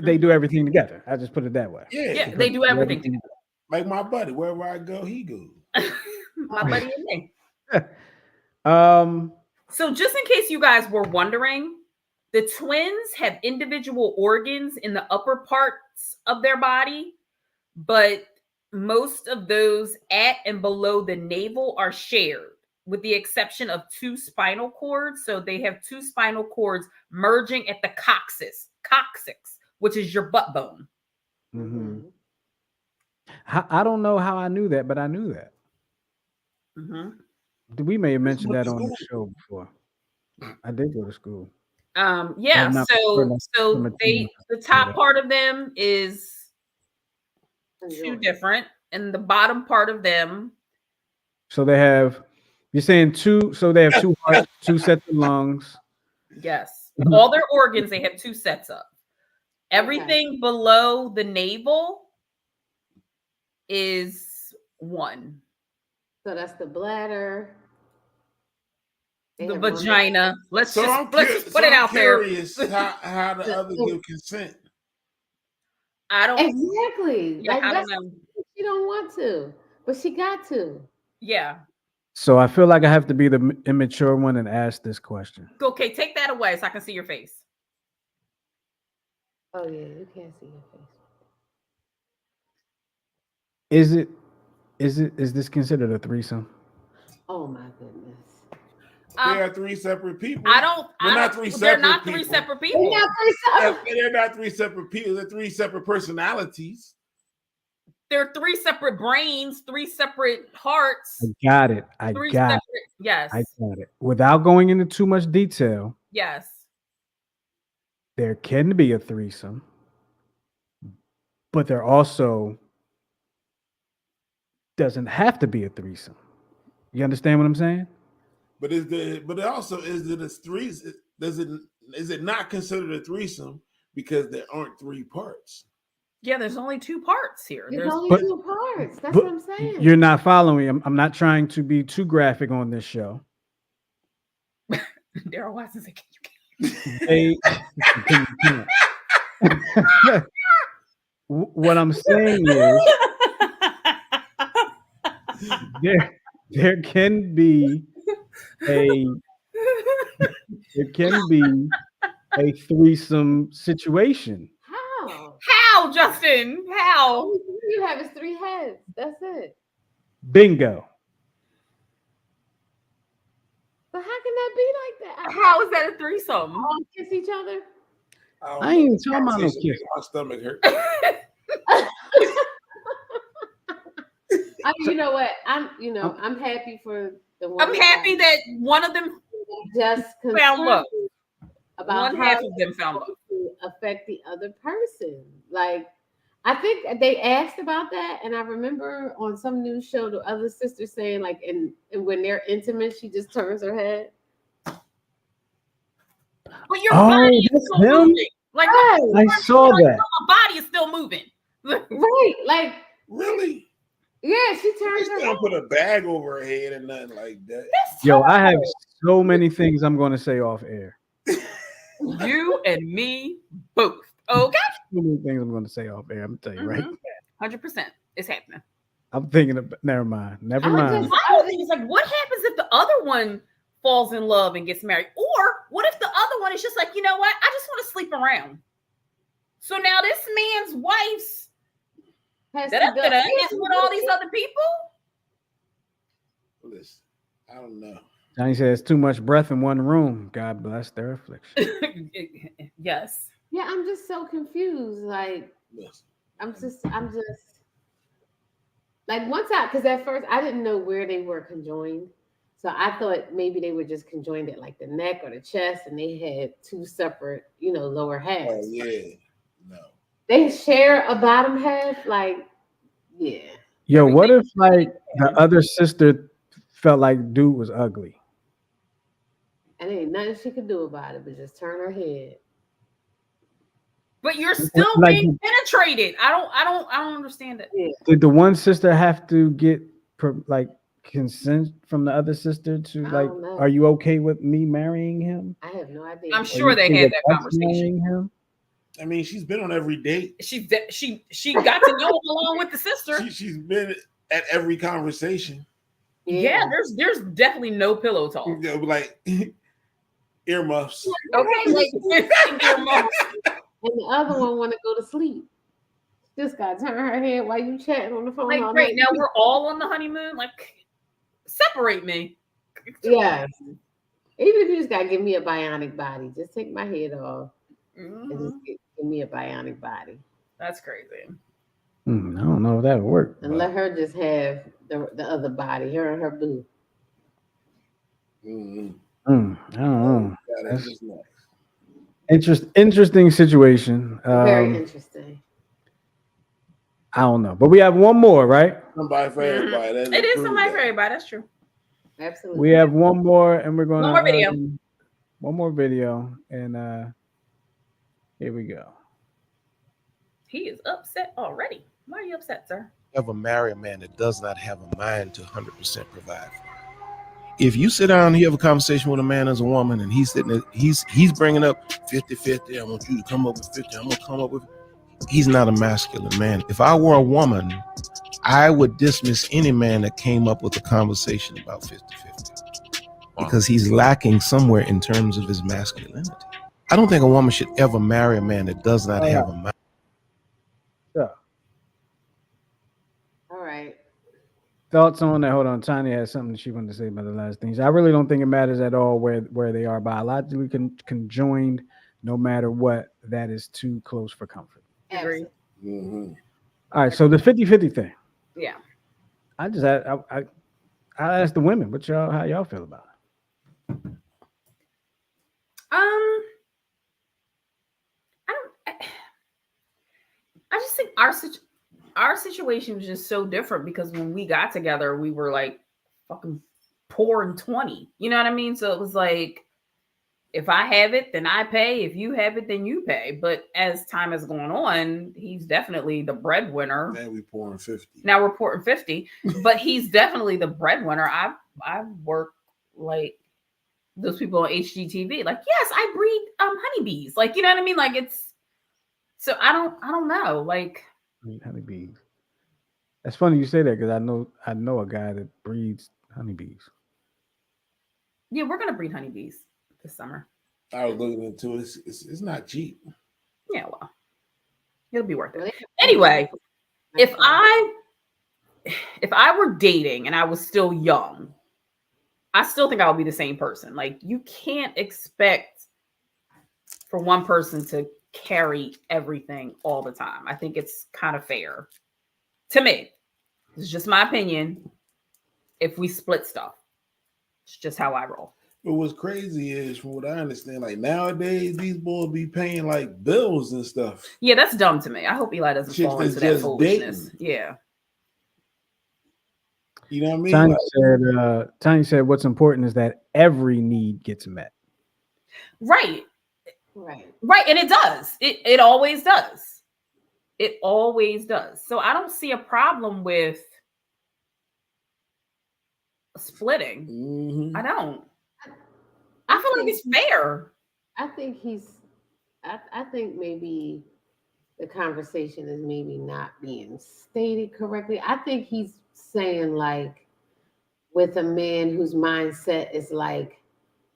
they do everything together. I just put it that way. Yeah, they do everything together. Like my buddy, wherever I go, he goes. My buddy and me. So just in case you guys were wondering, the twins have individual organs in the upper parts of their body, but most of those at and below the navel are shared, with the exception of two spinal cords. So they have two spinal cords merging at the coccyx, which is your butt bone. Mm-hmm. I don't know how I knew that, but I knew that. Mm-hmm. We may have mentioned that on the show before. I did go to school. Yeah. So the top part of them is two different, and the bottom part of them. So they have. You're saying two. So they have two hearts, two sets of lungs. Yes, all their organs they have two sets of. Everything below the navel is one. So that's the bladder. The vagina. Let's just put it out there. How the other give consent. I don't exactly. Yeah, I don't know. She don't want to, but she got to. Yeah. So I feel like I have to be the immature one and ask this question. Okay, take that away so I can see your face. Oh yeah, you can't see your face. Is this considered a threesome? Oh my goodness. They are three separate people. They're not three separate people. They're not three separate people. They're three separate personalities. They're three separate brains, three separate hearts. I got it. Yes. I got it. Without going into too much detail. Yes. There can be a threesome, but there also doesn't have to be a threesome. You understand what I'm saying? But is it not considered a threesome because there aren't three parts? Yeah, there's only two parts here. There's only two parts. That's what I'm saying. You're not following. I'm not trying to be too graphic on this show. Daryl Watson said, what I'm saying is there can be a threesome situation. How? How, Justin? How? All you have is 3 heads. That's it. Bingo. But how can that be like that? How is that a threesome? All kiss each other? I ain't even talking about no Conversation kiss. makes my stomach hurt. You know what? I'm happy for the one. I'm happy that one of them just found love. about One how half of them found love. to affect the other person. Like, I think they asked about that, and I remember on some news show the other sister saying, like, and when they're intimate, she just turns her head. But your body is that's still him? moving. Like I saw that. my body is still moving. Right? Like, Really? yeah, she She turns her don't head. put a bag over her head and nothing like that. Yo, I have so many things I'm going to say off air. You and me both. Okay. So many things I'm going to say off air. I'm going to tell you right. 100%. It's happening. I'm thinking of, never mind. Never I mind. My whole thing is like, what happens if the other one falls in love and gets married? Or what if the other one is just like, you know what? I just want to sleep around. So now this man's wife's Has that to up go. to that is with all these other people? Listen, I don't know. Johnny says too much breath in one room. God bless their affliction. Yes. Yeah, I'm just so confused. Like, Listen. I'm just like, because at first I didn't know where they were conjoined. So I thought maybe they were just conjoined at like the neck or the chest, and they had 2 separate, lower halves. Oh yeah, no. They share a bottom half, like, yeah. Yo, what if like the other sister felt like dude was ugly? And ain't nothing she could do about it, but just turn her head. But you're still Like, being penetrated. I don't understand it. Yeah. did the one sister have to get like consent from the other sister to I like, don't know. are you okay with me marrying him? I have no idea. I'm sure they had that conversation. Marrying him? I mean, she's been on every date. She got to know him along with the sister. She's been at every conversation. Yeah, there's definitely no pillow talk. You know, like earmuffs. Okay, like earmuffs. And the other one want to go to sleep. Just got to turn her head while you chatting on the phone. Like, all great, night. now we're all on the honeymoon. Like, separate me. Yes. Even if you just got to give me a bionic body, just take my head off and just give me a bionic body. That's crazy. I don't know if that would work. And let her just have the other body, her and her boo. I don't know. Yeah, that's just nice. Interesting situation. Very interesting. I don't know, but we have one more, right? Somebody for everybody. It is somebody for everybody. That's true. Absolutely. We have one more, and we're going to one more video. One more video, and here we go. He is upset already. Why are you upset, sir? Ever marry a man that does not have a mind to 100% provide for you. If you sit down and you have a conversation with a man as a woman, and he's sitting there, he's bringing up 50-50. I want you to come up with 50. I'm gonna come up with. He's not a masculine man. If I were a woman, I would dismiss any man that came up with a conversation about 50-50 because he's lacking somewhere in terms of his masculinity. I don't think a woman should ever marry a man that does not have a mind. Yeah. All right. Thoughts on that? Hold on. Tanya has something she wanted to say about the last things. I really don't think it matters at all where they are biologically conjoined. No matter what, that is too close for comfort. Agree. Mm-hmm. All right. So the 50-50 thing. Yeah. I just I asked the women, how y'all feel about it? I just think our situation was just so different because when we got together, we were like fucking poor and 20. You know what I mean? So it was like, if I have it, then I pay. If you have it, then you pay. But as time is going on, he's definitely the breadwinner. Now we're pouring 50. Now we're pouring 50, but he's definitely the breadwinner. I work like those people on HGTV. Like, yes, I breed honeybees. Like, you know what I mean? Like, it's so I don't know. Like, honeybees. That's funny you say that because I know a guy that breeds honeybees. Yeah, we're gonna breed honeybees this summer. I was looking into it. It's not cheap. Yeah, well, It'll be worth it. Well, Anyway, if I were dating and I was still young, I still think I would be the same person. Like, you can't expect for one person to carry everything all the time. I think it's kind of fair to me. It's just my opinion. If we split stuff, it's just how I roll. But what's crazy is, from what I understand, like nowadays, these boys be paying like bills and stuff. Yeah, that's dumb to me. I hope Eli doesn't Chicks fall that's into that just foolishness. dating. Yeah. You know what I mean? Tanya said, what's important is that every need gets met. Right. Right. Right. And it does. It always does. It always does. So I don't see a problem with splitting. Mhm. I don't. I feel like it's fair. I think I think maybe the conversation is maybe not being stated correctly. I think he's saying, like, with a man whose mindset is like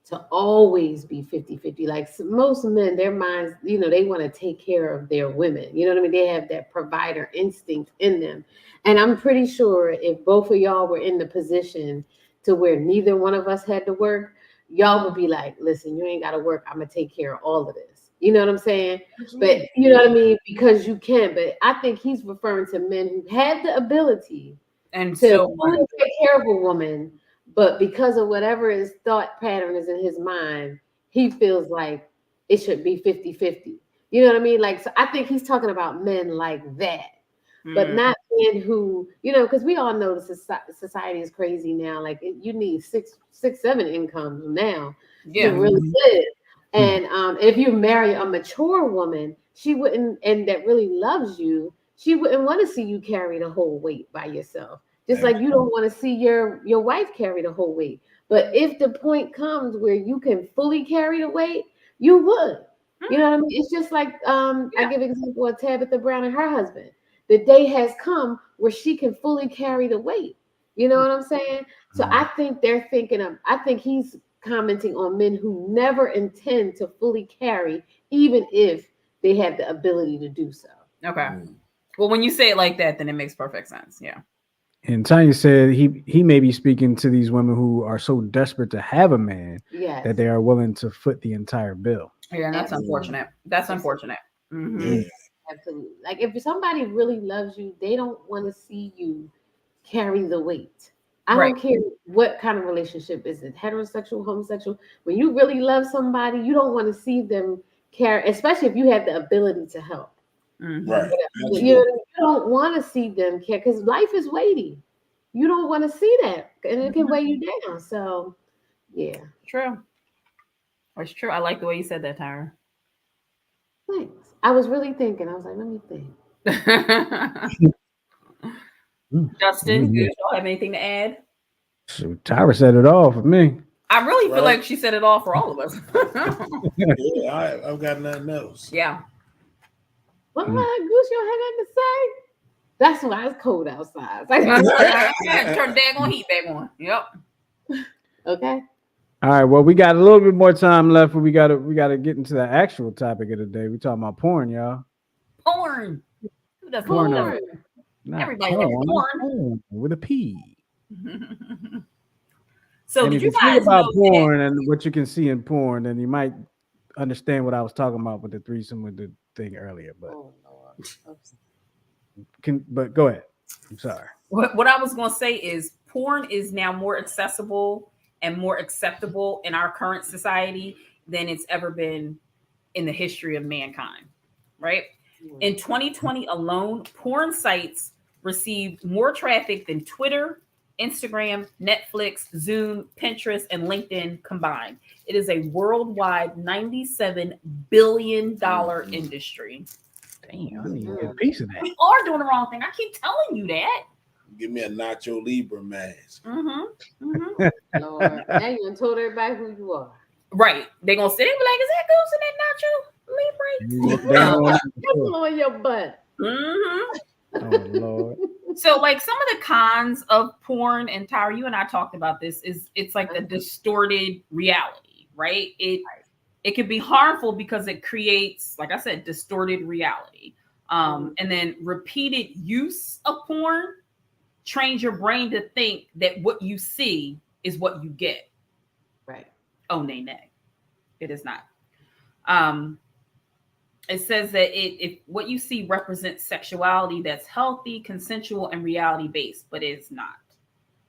to always be 50-50. Like, most men, their minds, they want to take care of their women. You know what I mean? They have that provider instinct in them. And I'm pretty sure if both of y'all were in the position to where neither one of us had to work, y'all would be like, listen, you ain't got to work. I'm going to take care of all of this. You know what I'm saying? But you know what I mean? Because you can. But I think he's referring to men who have the ability And to so fully take care of a woman, but because of whatever his thought pattern is in his mind, he feels like it should be 50-50. You know what I mean? Like, so I think he's talking about men like that, but not men who, because we all know the society is crazy now. Like, you need six, 7 incomes now to really live. And if you marry a mature woman, she wouldn't, and that really loves you, she wouldn't want to see you carry the whole weight by yourself. Just like you don't want to see your wife carry the whole weight. But if the point comes where you can fully carry the weight, you would. You know what I mean? It's just like I give example of Tabitha Brown and her husband. The day has come where she can fully carry the weight. You know what I'm saying? So I think they're thinking of, I think he's commenting on men who never intend to fully carry, even if they have the ability to do so. Okay. Well, when you say it like that, then it makes perfect sense. Yeah. And Tanya said he may be speaking to these women who are so desperate to have a man that they are willing to foot the entire bill. Yeah, and that's unfortunate. That's unfortunate. Yeah, absolutely. Like, if somebody really loves you, they don't want to see you carry the weight. I don't care what kind of relationship is it, heterosexual, homosexual. When you really love somebody, you don't want to see them carry, especially if you have the ability to help. Right. You don't want to see them care because life is weighty. You don't want to see that, and it can weigh you down. So, yeah, true. It's true. I like the way you said that, Tyra. Thanks. I was really thinking. I was like, let me think. Justin, do you have anything to add? So Tyra said it all for me. I really feel like she said it all for all of us. Yeah, I've got nothing else. Yeah. Well, Goose, you don't have nothing to say? That's why it's cold outside. Turn daggone heat back on. Yep. Okay. All right. Well, we got a little bit more time left, but we gotta get into the actual topic of the day. We're talking about porn, y'all. Porn. Who does Porn? Everybody loves porn with a P. So and did if you you guys think about know porn that? and what you can see in porn, then you might understand what I was talking about with the threesome with the thing earlier. But but go ahead. I'm sorry. What I was going to say is porn is now more accessible and more acceptable in our current society than it's ever been in the history of mankind, right? In 2020 alone, porn sites received more traffic than Twitter, Instagram, Netflix, Zoom, Pinterest, and LinkedIn combined. It is a worldwide $97 billion industry. Damn, I need to get a piece of that. We are doing the wrong thing. I keep telling you that. Give me a Nacho Libre mask. Lord, now you done told everybody who you are. Right. They're going to sit there and be like, is that Goose in that Nacho Libre? Nipple on your butt. Oh, Lord. So, like, some of the cons of porn, and Tyra, you and I talked about this, is it's like the distorted reality, right? It can be harmful because it creates, like I said, distorted reality. And then repeated use of porn trains your brain to think that what you see is what you get. Right. Oh, nay. It is not. It says that if what you see represents sexuality that's healthy, consensual, and reality based, but it's not.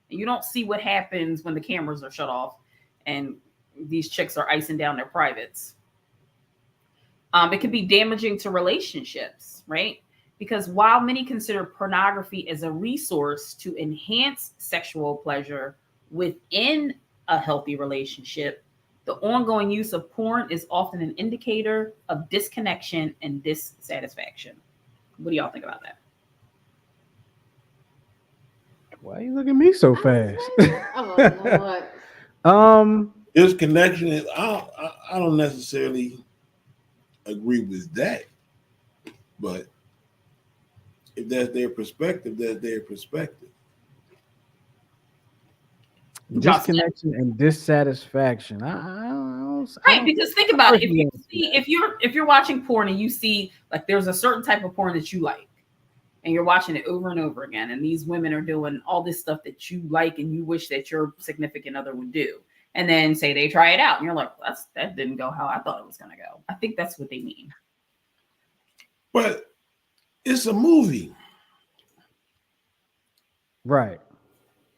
You don't see what happens when the cameras are shut off and these chicks are icing down their privates. It can be damaging to relationships, right? Because while many consider pornography as a resource to enhance sexual pleasure within a healthy relationship, the ongoing use of porn is often an indicator of disconnection and dissatisfaction. What do y'all think about that? Why you look at me so fast? Oh Lord. This connection is I don't necessarily agree with that, but if that's their perspective, that's their perspective. Disconnection and dissatisfaction. Right, because think about it. If you're watching porn and you see like there's a certain type of porn that you like, and you're watching it over and over again, and these women are doing all this stuff that you like and you wish that your significant other would do, and then say they try it out, and you're like, that didn't go how I thought it was going to go. I think that's what they mean. But it's a movie, right?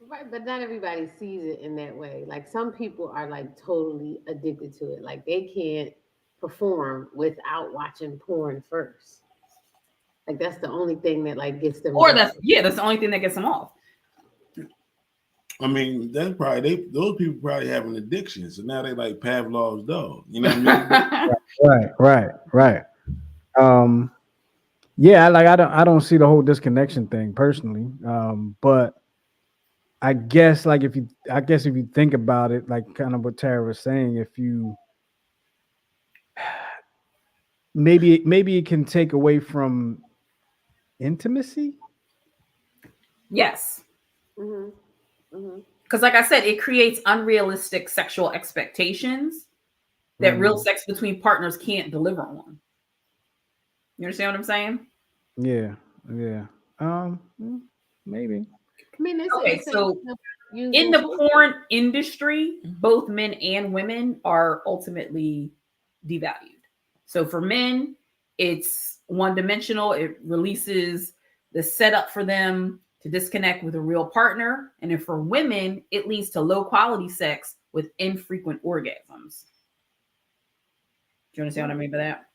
Right, but not everybody sees it in that way. Like some people are like totally addicted to it. Like they can't perform without watching porn first. Like that's the only thing that like gets them. Or that's the only thing that gets them off. I mean, that's probably those people probably have an addiction, so now they like Pavlov's dog. You know what I mean? Right. Yeah, like I don't see the whole disconnection thing personally. But I guess if you think about it, like kind of what Tara was saying, if you maybe it can take away from intimacy. Yes. Mm-hmm. Because like I said, it creates unrealistic sexual expectations that real sex between partners can't deliver on. You understand what I'm saying? Yeah. Maybe. I mean, Okay, so in the porn industry, both men and women are ultimately devalued. So for men, it's one-dimensional. It releases the setup for them to disconnect with a real partner. And then for women, it leads to low-quality sex with infrequent orgasms. Do you understand what I mean by that?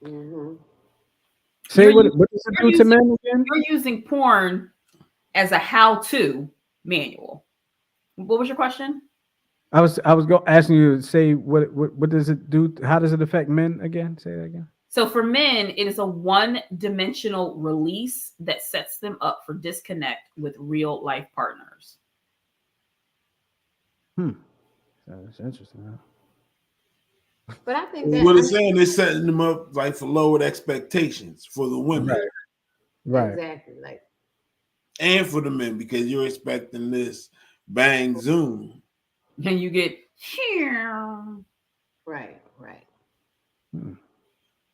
Mm-hmm. Say what does it do to men again? You're using porn as a how-to manual. What was your question? I was asking you to say what does it do? How does it affect men again? Say that again. So for men, it is a one-dimensional release that sets them up for disconnect with real life partners. That's interesting. Huh? But I think that what it's saying, they're setting them up like for lowered expectations for the women, right? Exactly, like, and for the men because you're expecting this bang zoom, and you get right.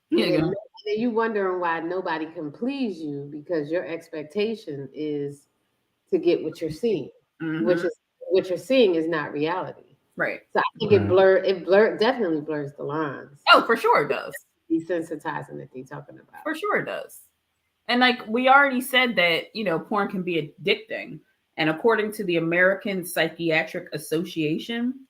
Yeah, and you wondering why nobody can please you because your expectation is to get what you're seeing, which is what you're seeing is not reality. Right. So I think it definitely blurs the lines. Oh, for sure it does. Desensitizing that they're talking about. For sure it does. And like we already said that, porn can be addicting. And according to the American Psychiatric Association,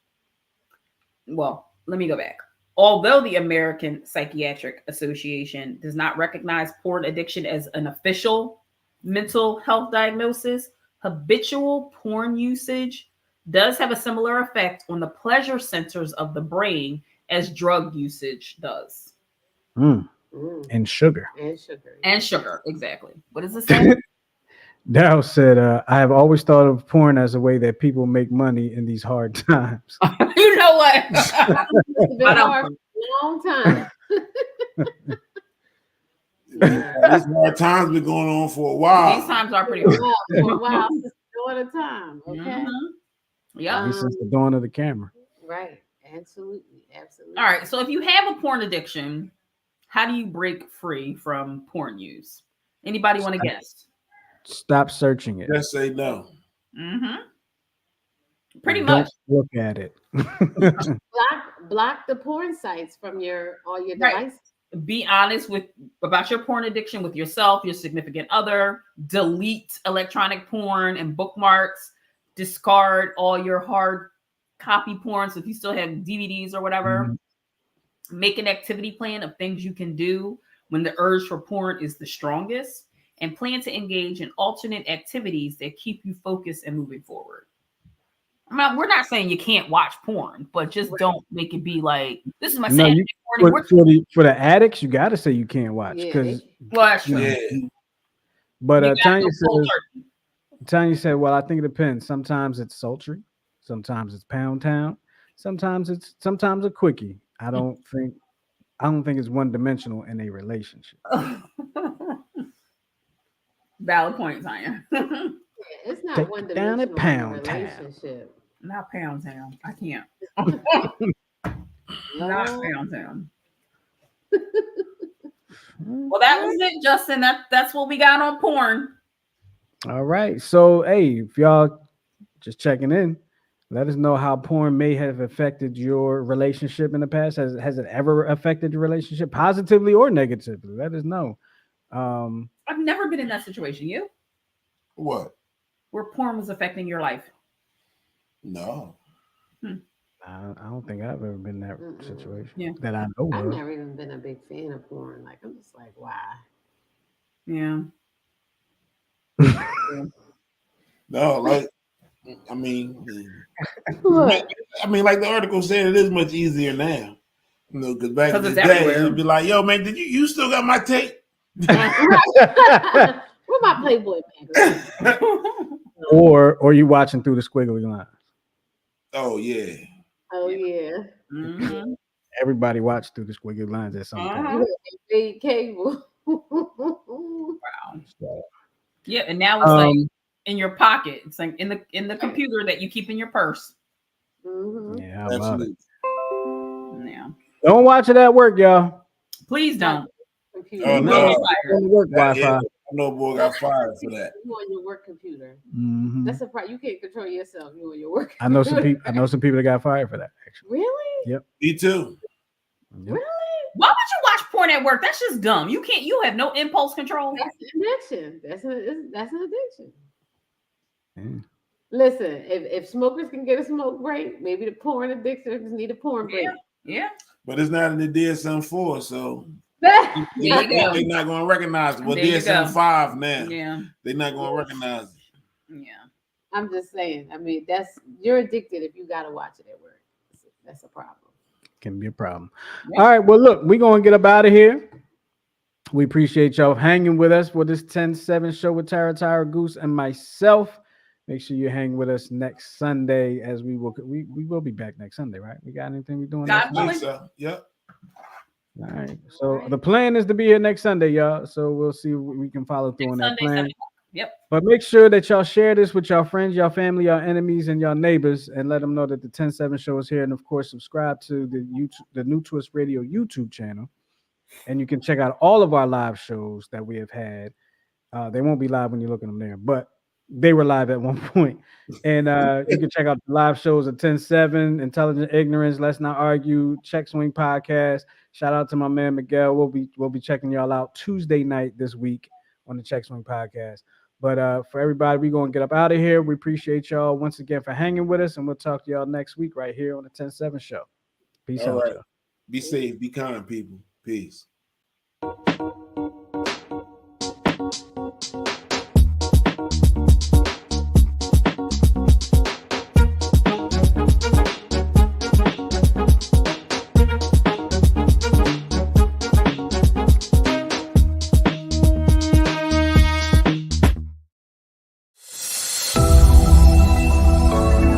well, let me go back. Although the American Psychiatric Association does not recognize porn addiction as an official mental health diagnosis, habitual porn usage does have a similar effect on the pleasure centers of the brain as drug usage does. And sugar. And sugar, exactly. What does it say? Daryl said, I have always thought of porn as a way that people make money in these hard times. You know what? It's been hard for a long time. These hard times been going on for a while. These times are pretty hard. For a while, since the dawn of time. Okay. Yeah. Since the dawn of the camera. Right. Absolutely. All right. So if you have a porn addiction, how do you break free from porn use? Anybody want to guess? Stop searching it. Just say no. Mm-hmm. Pretty Don't much. look at it. Block the porn sites from all your Right. devices. Be honest about your porn addiction with yourself, your significant other. Delete electronic porn and bookmarks. Discard all your hard copy porn. So if you still have DVDs or whatever, make an activity plan of things you can do when the urge for porn is the strongest, and plan to engage in alternate activities that keep you focused and moving forward. I mean, we're not saying you can't watch porn, but just don't make it be like, this is my Saturday morning. For the addicts, you got to say you can't watch because. But Tanya said, well, I think it depends. Sometimes it's sultry, sometimes it's Pound Town, sometimes a quickie. I don't think it's one dimensional in a relationship. Valid point, Tanya. It's not one dimensional in a relationship. Not Pound Town. I can't. Not Pound Town. Well, that was it, Justin. That's what we got on porn. All right. So, hey, if y'all just checking in, let us know how porn may have affected your relationship in the past. Has it ever affected your relationship positively or negatively? Let us know. I've never been in that situation. You? What? Where porn was affecting your life? No. I don't think I've ever been in that situation. Yeah. That I know I've of. never even been a big fan of porn. Like, I'm just like, why? Yeah. No, like, I mean, like the article said, it is much easier now. You know, because back in the day, it'd be like, yo, man, did you still got my tape? Where my Playboy bag? or you watching through the squiggly lines. Oh yeah. Oh yeah. Mm-hmm. Everybody watched through the squiggly lines at some point. You had big cable. Wow. Yeah, and now it's like in your pocket. It's like in the computer that you keep in your purse. Mm-hmm. Yeah, how about it? Yeah. Don't watch it at work, y'all. Please don't. Oh no. Work Wi-Fi. No boy got fired for that. You on your work computer. Mm-hmm. That's a part you can't control yourself. You on your work. I know some people that got fired for that. Actually. Really? Yep. Me too. Yep. Really? Why would you watch porn at work? That's just dumb. You can't. You have no impulse control. That's an addiction. That's an addiction. Yeah. Listen, if smokers can get a smoke break, maybe the porn addictions need a porn break. Yeah. But it's not in the DSM-4, so They're not going to recognize it. Well, DSM-5 now. Yeah. They're not going to recognize it. Yeah. I'm just saying. I mean, you're addicted if you got to watch it at work. That's a problem. Can be a problem. Yeah. All right. Well, look, we're going to get up out of here. We appreciate y'all hanging with us for this 10-7 show with Tara Goose and myself. Make sure you hang with us next Sunday as we will be back next Sunday, right? We got anything we doing next Sunday? So, yep. All right. So the plan is to be here next Sunday, y'all. So we'll see what we can follow through on that plan. Yep. But make sure that y'all share this with y'all friends, y'all family, y'all enemies, and y'all neighbors, and let them know that the 10-7 show is here. And of course, subscribe to the New Twist Radio YouTube channel. And you can check out all of our live shows that we have had. They won't be live when you look at them there, but they were live at one point. And you can check out the live shows at 10-7, Intelligent Ignorance, Let's Not Argue, Check Swing Podcast. Shout out to my man Miguel. We'll be checking y'all out Tuesday night this week on the Check Swing Podcast. But for everybody, we're going to get up out of here. We appreciate y'all once again for hanging with us, and we'll talk to y'all next week right here on the 10-7 show. Peace out, y'all. Be safe. Be kind, people. Peace.